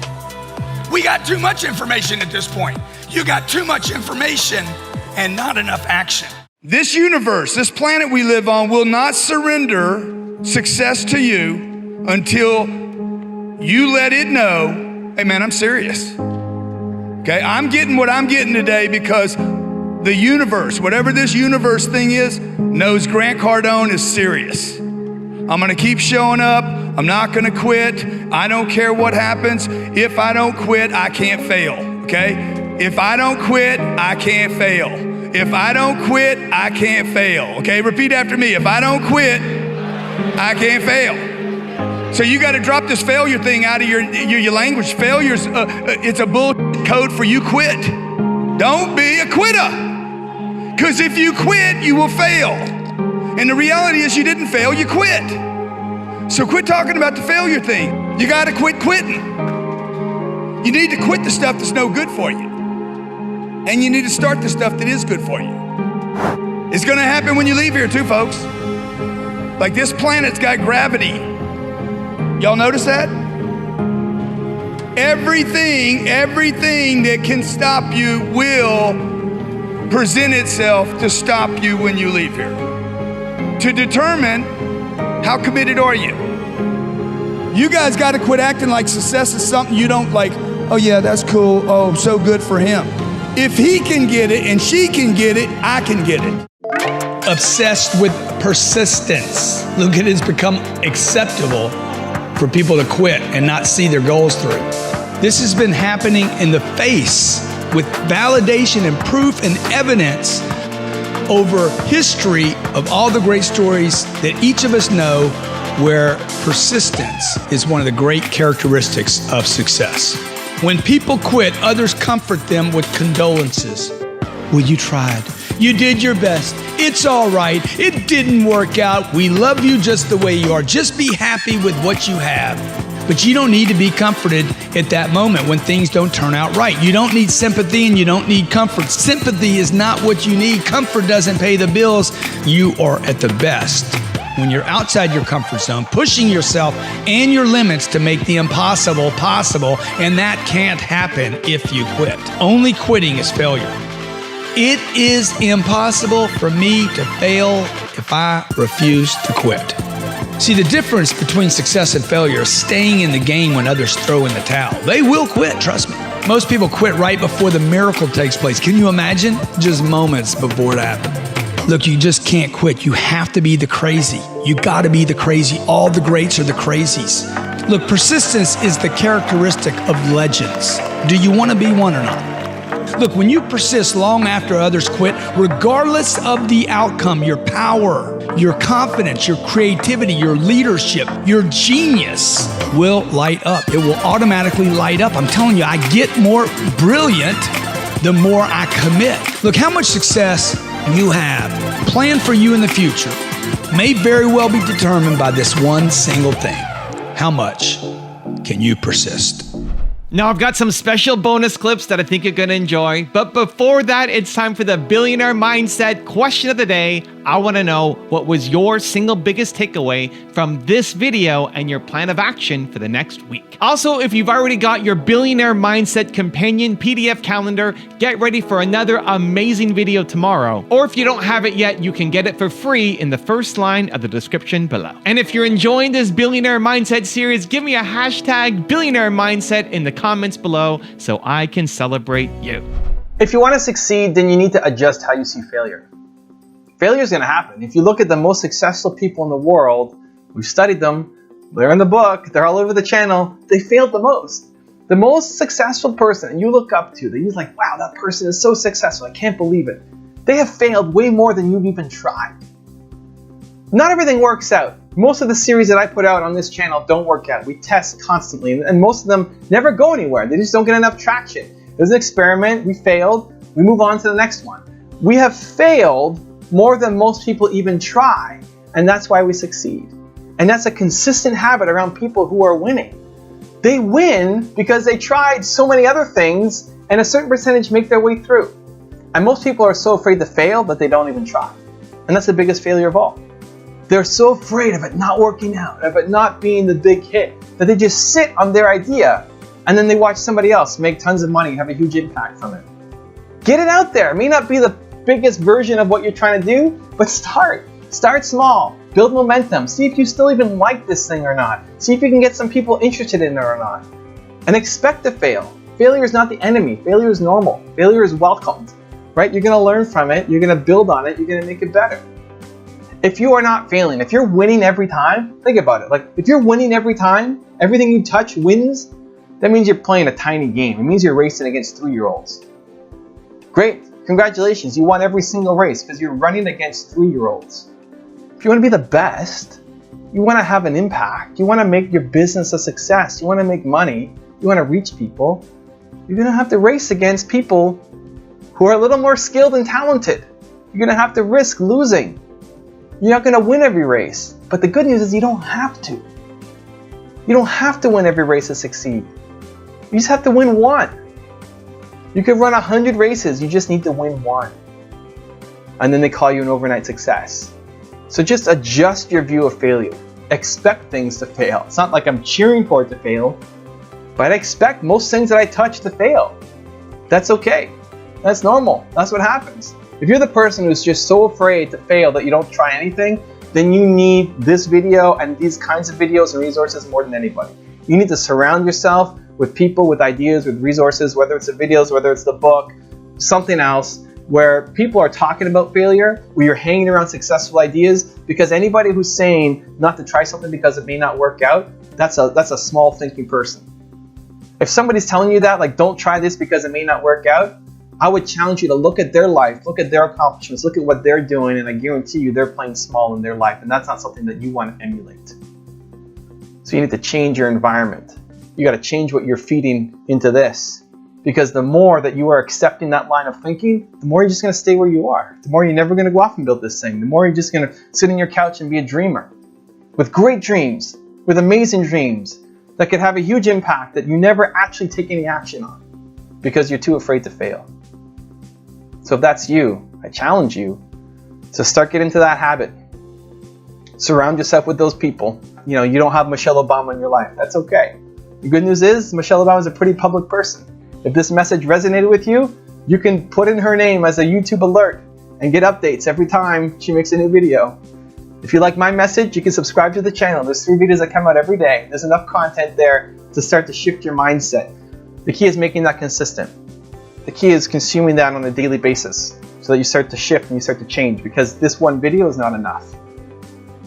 We got too much information at this point. You got too much information and not enough action. This universe, this planet we live on, will not surrender success to you until you let it know, hey man, I'm serious. Okay, I'm getting what I'm getting today because the universe, whatever this universe thing is, knows Grant Cardone is serious. I'm gonna keep showing up. I'm not gonna quit. I don't care what happens. If I don't quit, I can't fail, okay? If I don't quit, I can't fail. If I don't quit, I can't fail, okay? Repeat after me. If I don't quit, I can't fail. So you gotta drop this failure thing out of your language. Failure's, it's a bull code for you quit. Don't be a quitter. Because if you quit, you will fail. And the reality is you didn't fail, you quit. So quit talking about the failure thing. You gotta quit quitting. You need to quit the stuff that's no good for you. And you need to start the stuff that is good for you. It's gonna happen when you leave here too, folks. Like this planet's got gravity. Y'all notice that? Everything that can stop you will present itself to stop you when you leave here. To determine how committed are you. You guys got to quit acting like success is something you don't like. Oh yeah, that's cool. Oh, so good for him. If he can get it and she can get it, I can get it. Obsessed with persistence. Look, it has become acceptable for people to quit and not see their goals through. This has been happening in the face with validation and proof and evidence over history of all the great stories that each of us know where persistence is one of the great characteristics of success. When people quit, others comfort them with condolences. Well, you tried. You did your best. It's all right. It didn't work out. We love you just the way you are. Just be happy with what you have. But you don't need to be comforted at that moment when things don't turn out right. You don't need sympathy and you don't need comfort. Sympathy is not what you need. Comfort doesn't pay the bills. You are at the best when you're outside your comfort zone, pushing yourself and your limits to make the impossible possible, and that can't happen if you quit. Only quitting is failure. It is impossible for me to fail if I refuse to quit. See, the difference between success and failure is staying in the game when others throw in the towel. They will quit, trust me. Most people quit right before the miracle takes place. Can you imagine? Just moments before it happens. Look, you just can't quit. You have to be the crazy. You gotta be the crazy. All the greats are the crazies. Look, persistence is the characteristic of legends. Do you wanna be one or not? Look, when you persist long after others quit, regardless of the outcome, your power, your confidence, your creativity, your leadership, your genius will light up. It will automatically light up. I'm telling you, I get more brilliant the more I commit. Look, how much success you have planned for you in the future may very well be determined by this one single thing. How much can you persist? Now, I've got some special bonus clips that I think you're going to enjoy. But before that, it's time for the Billionaire Mindset question of the day. I want to know, what was your single biggest takeaway from this video and your plan of action for the next week? Also, if you've already got your Billionaire Mindset Companion PDF calendar, get ready for another amazing video tomorrow. Or if you don't have it yet, you can get it for free in the first line of the description below. And if you're enjoying this Billionaire Mindset series, give me a hashtag Billionaire Mindset in the comments below so I can celebrate you. If you want to succeed, then you need to adjust how you see failure. Failure is going to happen. If you look at the most successful people in the world, we've studied them, they're in the book, they're all over the channel, they failed the most. The most successful person you look up to, that you're like, wow, that person is so successful, I can't believe it. They have failed way more than you've even tried. Not everything works out. Most of the series that I put out on this channel don't work out. We test constantly, and most of them never go anywhere. They just don't get enough traction. It was an experiment, we failed, we move on to the next one. We have failed more than most people even try, and that's why we succeed. And that's a consistent habit around people who are winning. They win because they tried so many other things, and a certain percentage make their way through. And most people are so afraid to fail that they don't even try. And that's the biggest failure of all. They're so afraid of it not working out, of it not being the big hit, that they just sit on their idea, and then they watch somebody else make tons of money, have a huge impact from it. Get it out there. It may not be the biggest version of what you're trying to do, but start. Start small. Build momentum. See if you still even like this thing or not. See if you can get some people interested in it or not. And expect to fail. Failure is not the enemy. Failure is normal. Failure is welcomed, right? You're going to learn from it. You're going to build on it. You're going to make it better. If you are not failing, if you're winning every time, think about it. Like, if you're winning every time, everything you touch wins, that means you're playing a tiny game. It means you're racing against 3-year-olds. Great. Congratulations. You won every single race because you're running against 3-year-olds. If you want to be the best, you want to have an impact, you want to make your business a success, you want to make money, you want to reach people, you're going to have to race against people who are a little more skilled and talented. You're going to have to risk losing. You're not going to win every race. But the good news is you don't have to. You don't have to win every race to succeed. You just have to win one. You could run 100 races, you just need to win one. And then they call you an overnight success. So just adjust your view of failure. Expect things to fail. It's not like I'm cheering for it to fail, but I expect most things that I touch to fail. That's okay. That's normal. That's what happens. If you're the person who's just so afraid to fail that you don't try anything, then you need this video and these kinds of videos and resources more than anybody. You need to surround yourself with people, with ideas, with resources, whether it's the videos, whether it's the book, something else, where people are talking about failure, where you're hanging around successful ideas, because anybody who's saying not to try something because it may not work out, that's a small thinking person. If somebody's telling you that, like, don't try this because it may not work out, I would challenge you to look at their life, look at their accomplishments, look at what they're doing, and I guarantee you they're playing small in their life, and that's not something that you want to emulate. So you need to change your environment. You got to change what you're feeding into this, because the more that you are accepting that line of thinking, the more you're just going to stay where you are. The more you're never going to go off and build this thing. The more you're just going to sit on your couch and be a dreamer with great dreams, with amazing dreams that could have a huge impact that you never actually take any action on because you're too afraid to fail. So if that's you, I challenge you to start getting into that habit. Surround yourself with those people. You know, you don't have Michelle Obama in your life. That's okay. The good news is Michelle Obama is a pretty public person. If this message resonated with you, you can put in her name as a YouTube alert and get updates every time she makes a new video. If you like my message, you can subscribe to the channel. There's 3 videos that come out every day. There's enough content there to start to shift your mindset. The key is making that consistent. The key is consuming that on a daily basis so that you start to shift and you start to change, because this one video is not enough.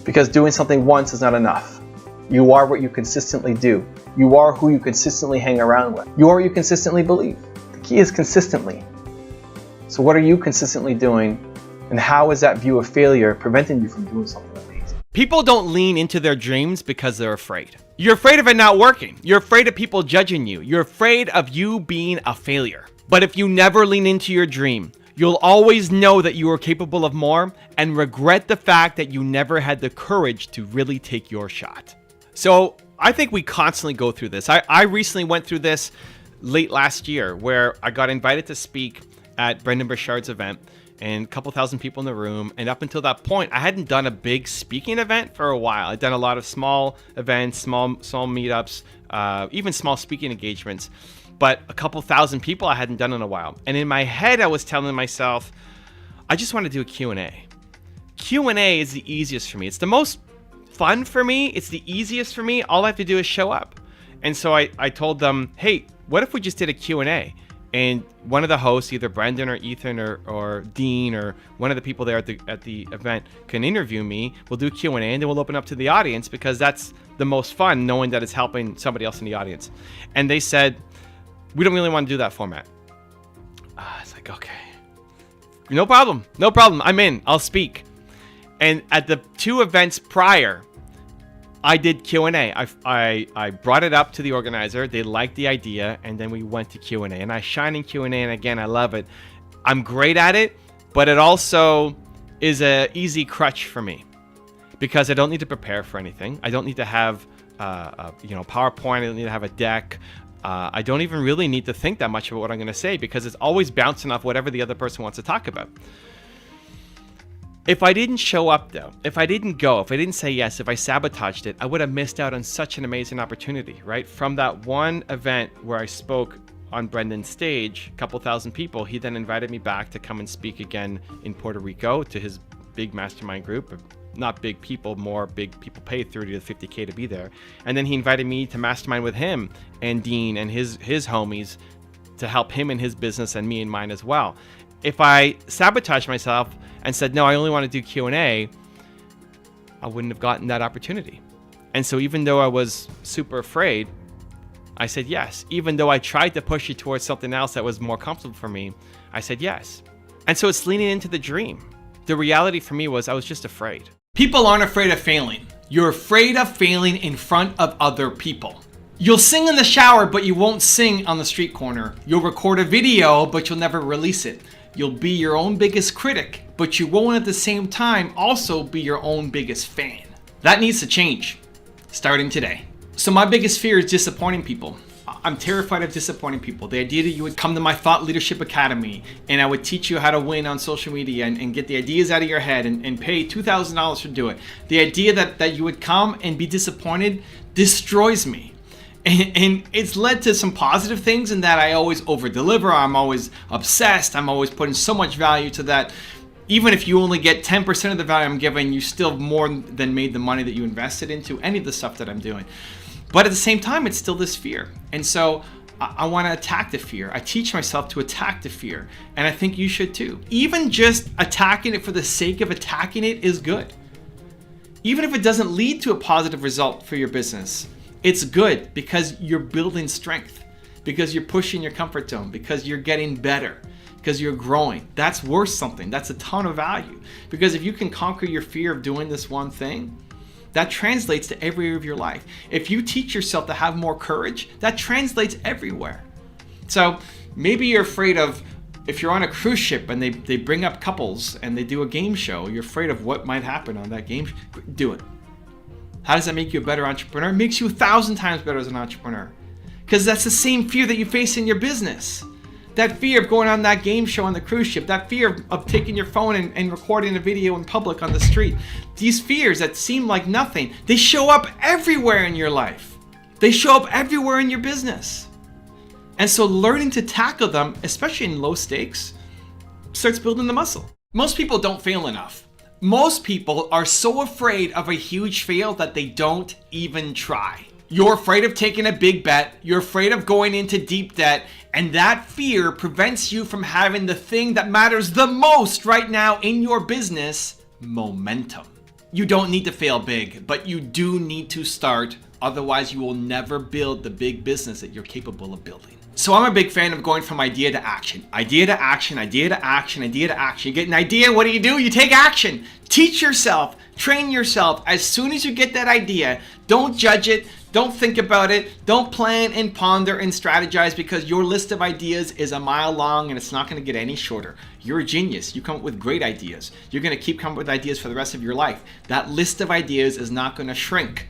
Because doing something once is not enough. You are what you consistently do. You are who you consistently hang around with. You are what you consistently believe. The key is consistently. So what are you consistently doing, and how is that view of failure preventing you from doing something amazing? People don't lean into their dreams because they're afraid. You're afraid of it not working. You're afraid of people judging you. You're afraid of you being a failure. But if you never lean into your dream, you'll always know that you are capable of more and regret the fact that you never had the courage to really take your shot. So I think we constantly go through this. I recently went through this late last year where I got invited to speak at Brendan Burchard's event, and a couple thousand people in the room. And up until that point, I hadn't done a big speaking event for a while. I'd done a lot of small events, small meetups, even small speaking engagements. But a couple thousand people I hadn't done in a while. And in my head, I was telling myself, I just want to do a Q&A. Q&A is the easiest for me. It's the most fun for me. It's the easiest for me. All I have to do is show up. And so I told them, hey, what if we just did a Q&A? And one of the hosts, either Brendan or Ethan or Dean or one of the people there at the event can interview me. We'll do a Q&A, and then we'll open up to the audience, because that's the most fun, knowing that it's helping somebody else in the audience. And they said, we don't really want to do that format. It's like, okay, no problem. I'm in. I'll speak. And at the 2 events prior, I did Q&A. I brought it up to the organizer. They liked the idea, and then we went to Q&A. And I shine in Q&A, and again, I love it. I'm great at it, but it also is an easy crutch for me, because I don't need to prepare for anything. I don't need to have PowerPoint. I don't need to have a deck. I don't even really need to think that much about what I'm going to say, because it's always bouncing off whatever the other person wants to talk about. If I didn't show up, though, if I didn't go, if I didn't say yes, if I sabotaged it, I would have missed out on such an amazing opportunity, right? From that one event where I spoke on Brendan's stage, a couple thousand people, he then invited me back to come and speak again in Puerto Rico to his big mastermind group. Not big people, more big people pay 30 to 50K to be there. And then he invited me to mastermind with him and Dean and his homies to help him in his business and me in mine as well. If I sabotaged myself and said, no, I only want to do Q&A, I wouldn't have gotten that opportunity. And so even though I was super afraid, I said yes. Even though I tried to push you towards something else that was more comfortable for me, I said yes. And so it's leaning into the dream. The reality for me was I was just afraid. People aren't afraid of failing. You're afraid of failing in front of other people. You'll sing in the shower, but you won't sing on the street corner. You'll record a video, but you'll never release it. You'll be your own biggest critic, but you won't at the same time also be your own biggest fan. That needs to change, starting today. So my biggest fear is disappointing people. I'm terrified of disappointing people. The idea that you would come to my Thought Leadership Academy and I would teach you how to win on social media and get the ideas out of your head and pay $2,000 to do it. The idea that you would come and be disappointed destroys me. And it's led to some positive things in that I always over-deliver. I'm always obsessed. I'm always putting so much value to that. Even if you only get 10% of the value I'm giving, you still more than made the money that you invested into any of the stuff that I'm doing. But at the same time, it's still this fear. And so I want to attack the fear. I teach myself to attack the fear. And I think you should too. Even just attacking it for the sake of attacking it is good. Even if it doesn't lead to a positive result for your business, it's good because you're building strength, because you're pushing your comfort zone, because you're getting better, because you're growing. That's worth something. That's a ton of value. Because if you can conquer your fear of doing this one thing, that translates to every area of your life. If you teach yourself to have more courage, that translates everywhere. So maybe you're afraid of, if you're on a cruise ship and they bring up couples and they do a game show, you're afraid of what might happen on that game. Do it. How does that make you a better entrepreneur? It makes you 1,000 times better as an entrepreneur. Because that's the same fear that you face in your business. That fear of going on that game show on the cruise ship, that fear of taking your phone and recording a video in public on the street. These fears that seem like nothing, they show up everywhere in your life. They show up everywhere in your business. And so learning to tackle them, especially in low stakes, starts building the muscle. Most people don't fail enough. Most people are so afraid of a huge fail that they don't even try. You're afraid of taking a big bet. You're afraid of going into deep debt. And that fear prevents you from having the thing that matters the most right now in your business, momentum. You don't need to fail big, but you do need to start. Otherwise, you will never build the big business that you're capable of building. So I'm a big fan of going from idea to action. Idea to action, idea to action, idea to action. You get an idea, what do? You take action. Teach yourself, train yourself. As soon as you get that idea, don't judge it. Don't think about it. Don't plan and ponder and strategize, because your list of ideas is a mile long and it's not going to get any shorter. You're a genius. You come up with great ideas. You're going to keep coming up with ideas for the rest of your life. That list of ideas is not going to shrink.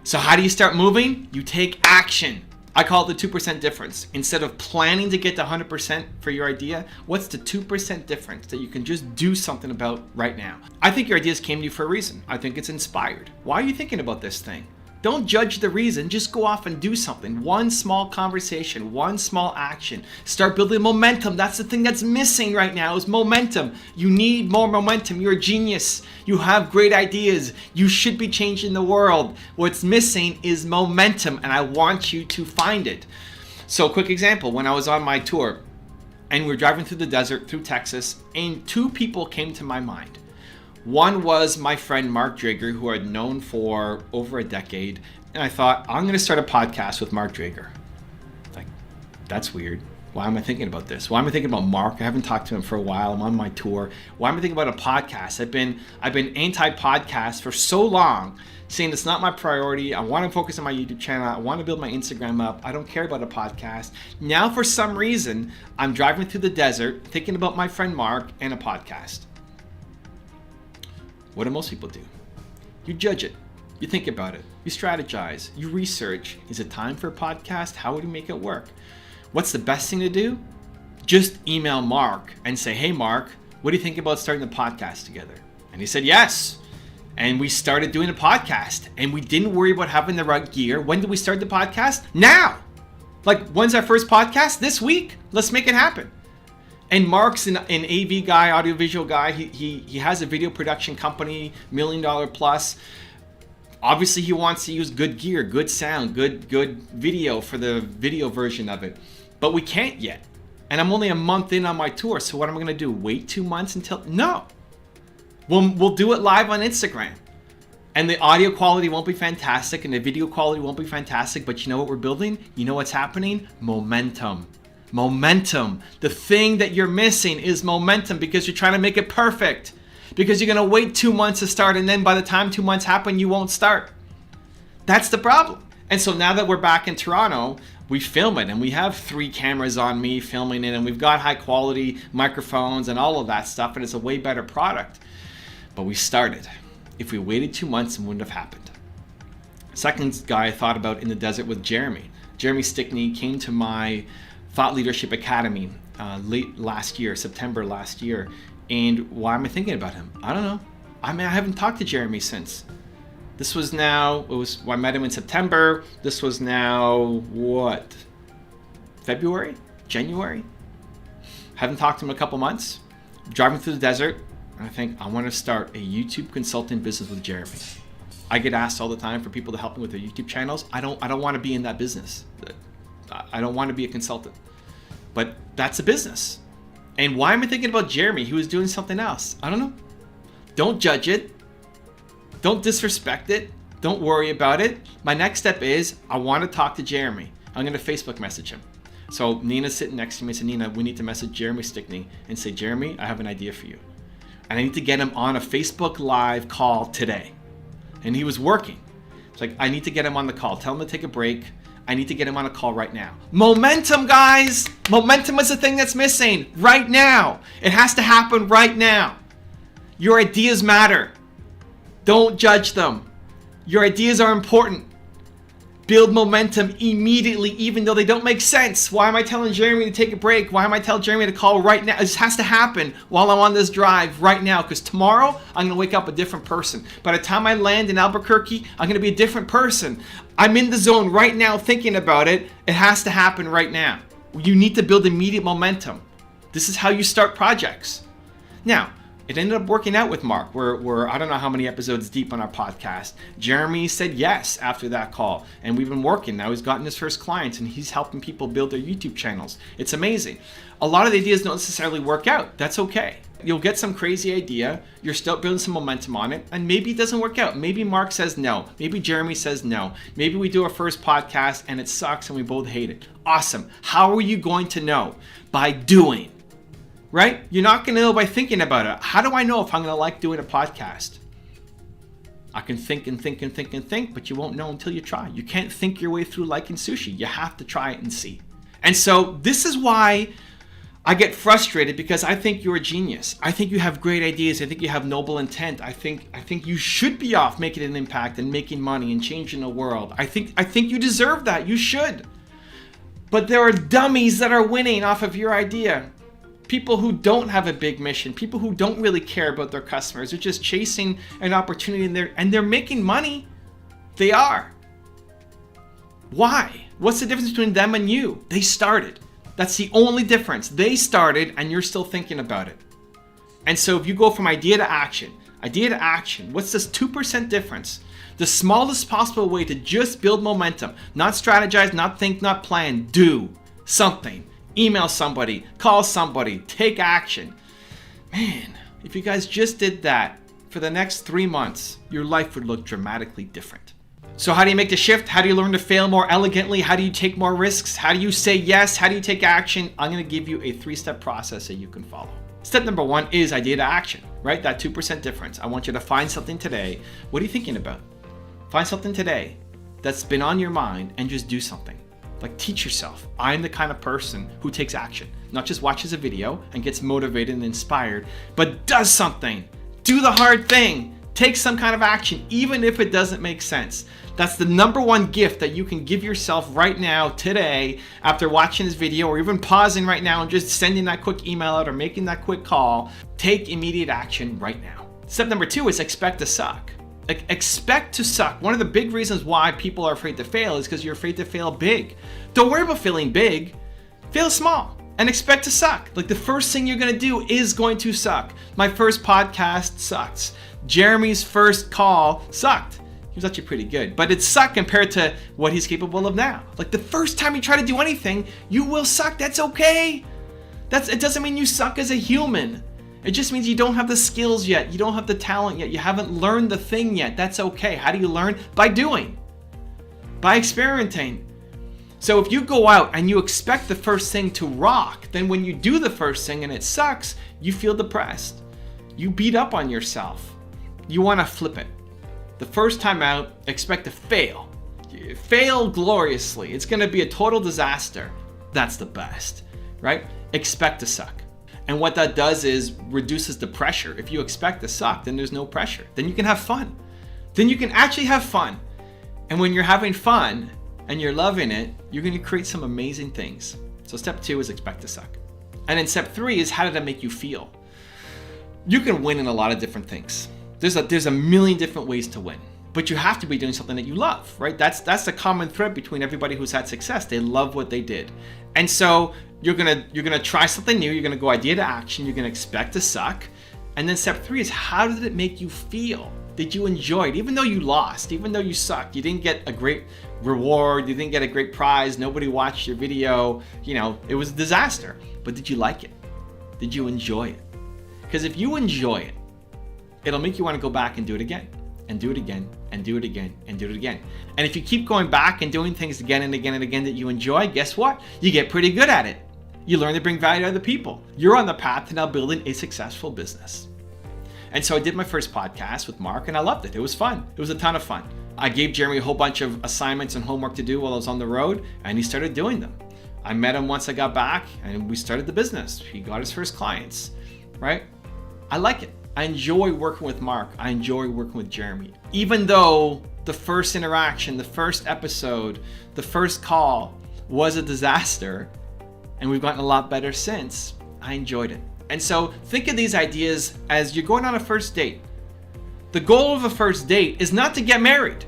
So how do you start moving? You take action. I call it the 2% difference. Instead of planning to get to 100% for your idea, what's the 2% difference that you can just do something about right now? I think your ideas came to you for a reason. I think it's inspired. Why are you thinking about this thing? Don't judge the reason, just go off and do something. One small conversation, one small action. Start building momentum. That's the thing that's missing right now, is momentum. You need more momentum. You're a genius. You have great ideas. You should be changing the world. What's missing is momentum, and I want you to find it. So, quick example, when I was on my tour and we were driving through the desert, through Texas, and two people came to my mind. One was my friend Mark Drager, who I'd known for over a decade. And I thought, I'm going to start a podcast with Mark Drager. Like, that's weird. Why am I thinking about this? Why am I thinking about Mark? I haven't talked to him for a while. I'm on my tour. Why am I thinking about a podcast? I've been anti-podcast for so long, saying it's not my priority. I want to focus on my YouTube channel. I want to build my Instagram up. I don't care about a podcast. Now, for some reason, I'm driving through the desert, thinking about my friend Mark and a podcast. What do most people do? You judge it. You think about it. You strategize. You research. Is it time for a podcast? How would you make it work? What's the best thing to do? Just email Mark and say, hey, Mark, what do you think about starting the podcast together? And he said, yes. And we started doing a podcast, and we didn't worry about having the right gear. When did we start the podcast? Now. Like, when's our first podcast? This week. Let's make it happen. And Mark's an AV guy, audiovisual guy. He has a video production company, $1 million plus. Obviously, he wants to use good gear, good sound, good video for the video version of it. But we can't yet. And I'm only a month in on my tour. So what am I going to do? Wait 2 months until? No. We'll do it live on Instagram. And the audio quality won't be fantastic and the video quality won't be fantastic. But you know what we're building? You know what's happening? Momentum. Momentum. The thing that you're missing is momentum because you're trying to make it perfect. Because you're going to wait 2 months to start, and then by the time 2 months happen, you won't start. That's the problem. And so now that we're back in Toronto, we film it, and we have 3 cameras on me filming it, and we've got high quality microphones and all of that stuff, and it's a way better product. But we started. If we waited 2 months, it wouldn't have happened. Second guy I thought about in the desert was Jeremy. Jeremy Stickney came to my Thought Leadership Academy late last year, September last year. And why am I thinking about him? I don't know. I mean, I haven't talked to Jeremy since. This was now, I met him in September. This was now, what? February? January? Haven't talked to him in a couple months. Driving through the desert, and I think I want to start a YouTube consulting business with Jeremy. I get asked all the time for people to help me with their YouTube channels. I don't want to be in that business. I don't want to be a consultant. But that's a business. And why am I thinking about Jeremy? He was doing something else. I don't know. Don't judge it. Don't disrespect it. Don't worry about it. My next step is I want to talk to Jeremy. I'm going to Facebook message him. So Nina's sitting next to me and said, Nina, we need to message Jeremy Stickney and say, Jeremy, I have an idea for you. And I need to get him on a Facebook Live call today. And he was working. It's like, I need to get him on the call. Tell him to take a break. I need to get him on a call right now. Momentum, guys! Momentum is the thing that's missing right now. It has to happen right now. Your ideas matter. Don't judge them. Your ideas are important. Build momentum immediately, even though they don't make sense. Why am I telling Jeremy to take a break? Why am I telling Jeremy to call right now? This has to happen while I'm on this drive right now, because tomorrow I'm gonna wake up a different person. By the time I land in Albuquerque, I'm gonna be a different person. I'm in the zone right now thinking about it. It has to happen right now. You need to build immediate momentum. This is how you start projects. Now, it ended up working out with Mark. We're I don't know how many episodes deep on our podcast. Jeremy said yes after that call, and we've been working. Now he's gotten his first clients, and he's helping people build their YouTube channels. It's amazing. A lot of the ideas don't necessarily work out. That's okay. You'll get some crazy idea. You're still building some momentum on it, and maybe it doesn't work out. Maybe Mark says no. Maybe Jeremy says no. Maybe we do our first podcast, and it sucks, and we both hate it. Awesome. How are you going to know? By doing. Right? You're not going to know by thinking about it. How do I know if I'm going to like doing a podcast? I can think and think and think and think, but you won't know until you try. You can't think your way through liking sushi. You have to try it and see. And so this is why I get frustrated, because I think you're a genius. I think you have great ideas. I think you have noble intent. I think you should be off making an impact and making money and changing the world. I think you deserve that. You should. But there are dummies that are winning off of your idea. People who don't have a big mission, people who don't really care about their customers, they're just chasing an opportunity and they're making money. They are. Why? What's the difference between them and you? They started. That's the only difference. They started and you're still thinking about it. And so if you go from idea to action, what's this 2% difference? The smallest possible way to just build momentum, not strategize, not think, not plan, do something. Email somebody, call somebody, take action. Man, if you guys just did that for the next 3 months, your life would look dramatically different. So how do you make the shift? How do you learn to fail more elegantly? How do you take more risks? How do you say yes? How do you take action? I'm going to give you a 3-step process that you can follow. Step number 1 is idea to action, right? That 2% difference. I want you to find something today. What are you thinking about? Find something today that's been on your mind and just do something. Like, teach yourself. I'm the kind of person who takes action, not just watches a video and gets motivated and inspired, but does something. Do the hard thing. Take some kind of action, even if it doesn't make sense. That's the number 1 gift that you can give yourself right now, today, after watching this video, or even pausing right now and just sending that quick email out or making that quick call. Take immediate action right now. Step number 2 is expect to suck. Expect to suck. One of the big reasons why people are afraid to fail is because you're afraid to fail big. Don't worry about failing big. Fail small and expect to suck. Like the first thing you're gonna do is going to suck. My first podcast sucks. Jeremy's first call sucked. He was actually pretty good, but it sucked compared to what he's capable of now. Like the first time you try to do anything, you will suck. That's okay. It doesn't mean you suck as a human. It just means you don't have the skills yet. You don't have the talent yet. You haven't learned the thing yet. That's okay. How do you learn? By doing, by experimenting. So if you go out and you expect the first thing to rock, then when you do the first thing and it sucks, you feel depressed. You beat up on yourself. You want to flip it. The first time out, expect to fail. Fail gloriously. It's going to be a total disaster. That's the best, right? Expect to suck. And what that does is reduces the pressure. If you expect to suck, then there's no pressure. Then you can have fun. Then you can actually have fun. And when you're having fun and you're loving it, you're going to create some amazing things. So step 2 is expect to suck. And then step 3 is how did that make you feel? You can win in a lot of different things. There's a million different ways to win. But you have to be doing something that you love, right? That's the common thread between everybody who's had success. They love what they did. And so you're gonna try something new, you're gonna go idea to action, you're gonna expect to suck. And then step 3 is how did it make you feel? Did you enjoy it? Even though you lost, even though you sucked, you didn't get a great reward, you didn't get a great prize, nobody watched your video, it was a disaster. But did you like it? Did you enjoy it? Because if you enjoy it, it'll make you want to go back and do it again, and do it again, and do it again, and do it again. And if you keep going back and doing things again and again and again that you enjoy, guess what? You get pretty good at it. You learn to bring value to other people. You're on the path to now building a successful business. And so I did my first podcast with Mark and I loved it. It was fun. It was a ton of fun. I gave Jeremy a whole bunch of assignments and homework to do while I was on the road, and he started doing them. I met him once I got back and we started the business. He got his first clients, right? I like it. I enjoy working with Mark. I enjoy working with Jeremy. Even though the first interaction, the first episode, the first call was a disaster, and we've gotten a lot better since, I enjoyed it. And so think of these ideas as you're going on a first date. The goal of a first date is not to get married.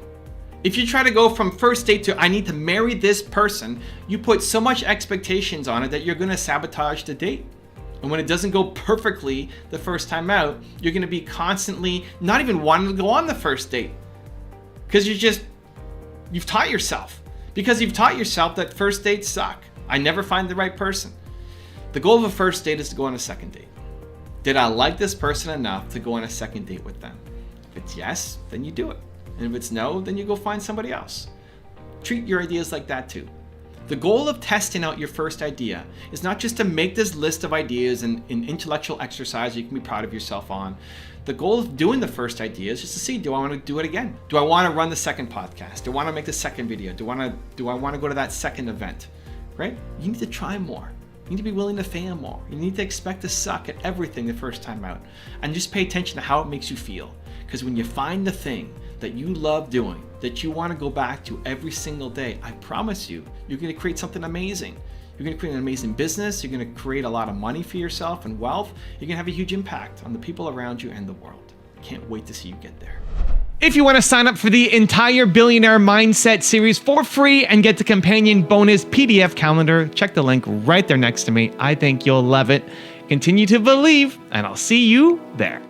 If you try to go from first date to I need to marry this person, you put so much expectations on it that you're going to sabotage the date. And when it doesn't go perfectly the first time out, you're going to be constantly not even wanting to go on the first date. Because you've taught yourself. Because you've taught yourself that first dates suck. I never find the right person. The goal of a first date is to go on a second date. Did I like this person enough to go on a second date with them? If it's yes, then you do it. And if it's no, then you go find somebody else. Treat your ideas like that too. The goal of testing out your first idea is not just to make this list of ideas and an intellectual exercise you can be proud of yourself on. The goal of doing the first idea is just to see, do I want to do it again? Do I want to run the second podcast? Do I want to make the second video? Do I want to go to that second event? Right? You need to try more. You need to be willing to fail more. You need to expect to suck at everything the first time out. And just pay attention to how it makes you feel. Because when you find the thing that you love doing, that you want to go back to every single day, I promise you, you're going to create something amazing. You're going to create an amazing business. You're going to create a lot of money for yourself and wealth. You're going to have a huge impact on the people around you and the world. Can't wait to see you get there. If you want to sign up for the entire Billionaire Mindset series for free and get the companion bonus PDF calendar, check the link right there next to me. I think you'll love it. Continue to believe, and I'll see you there.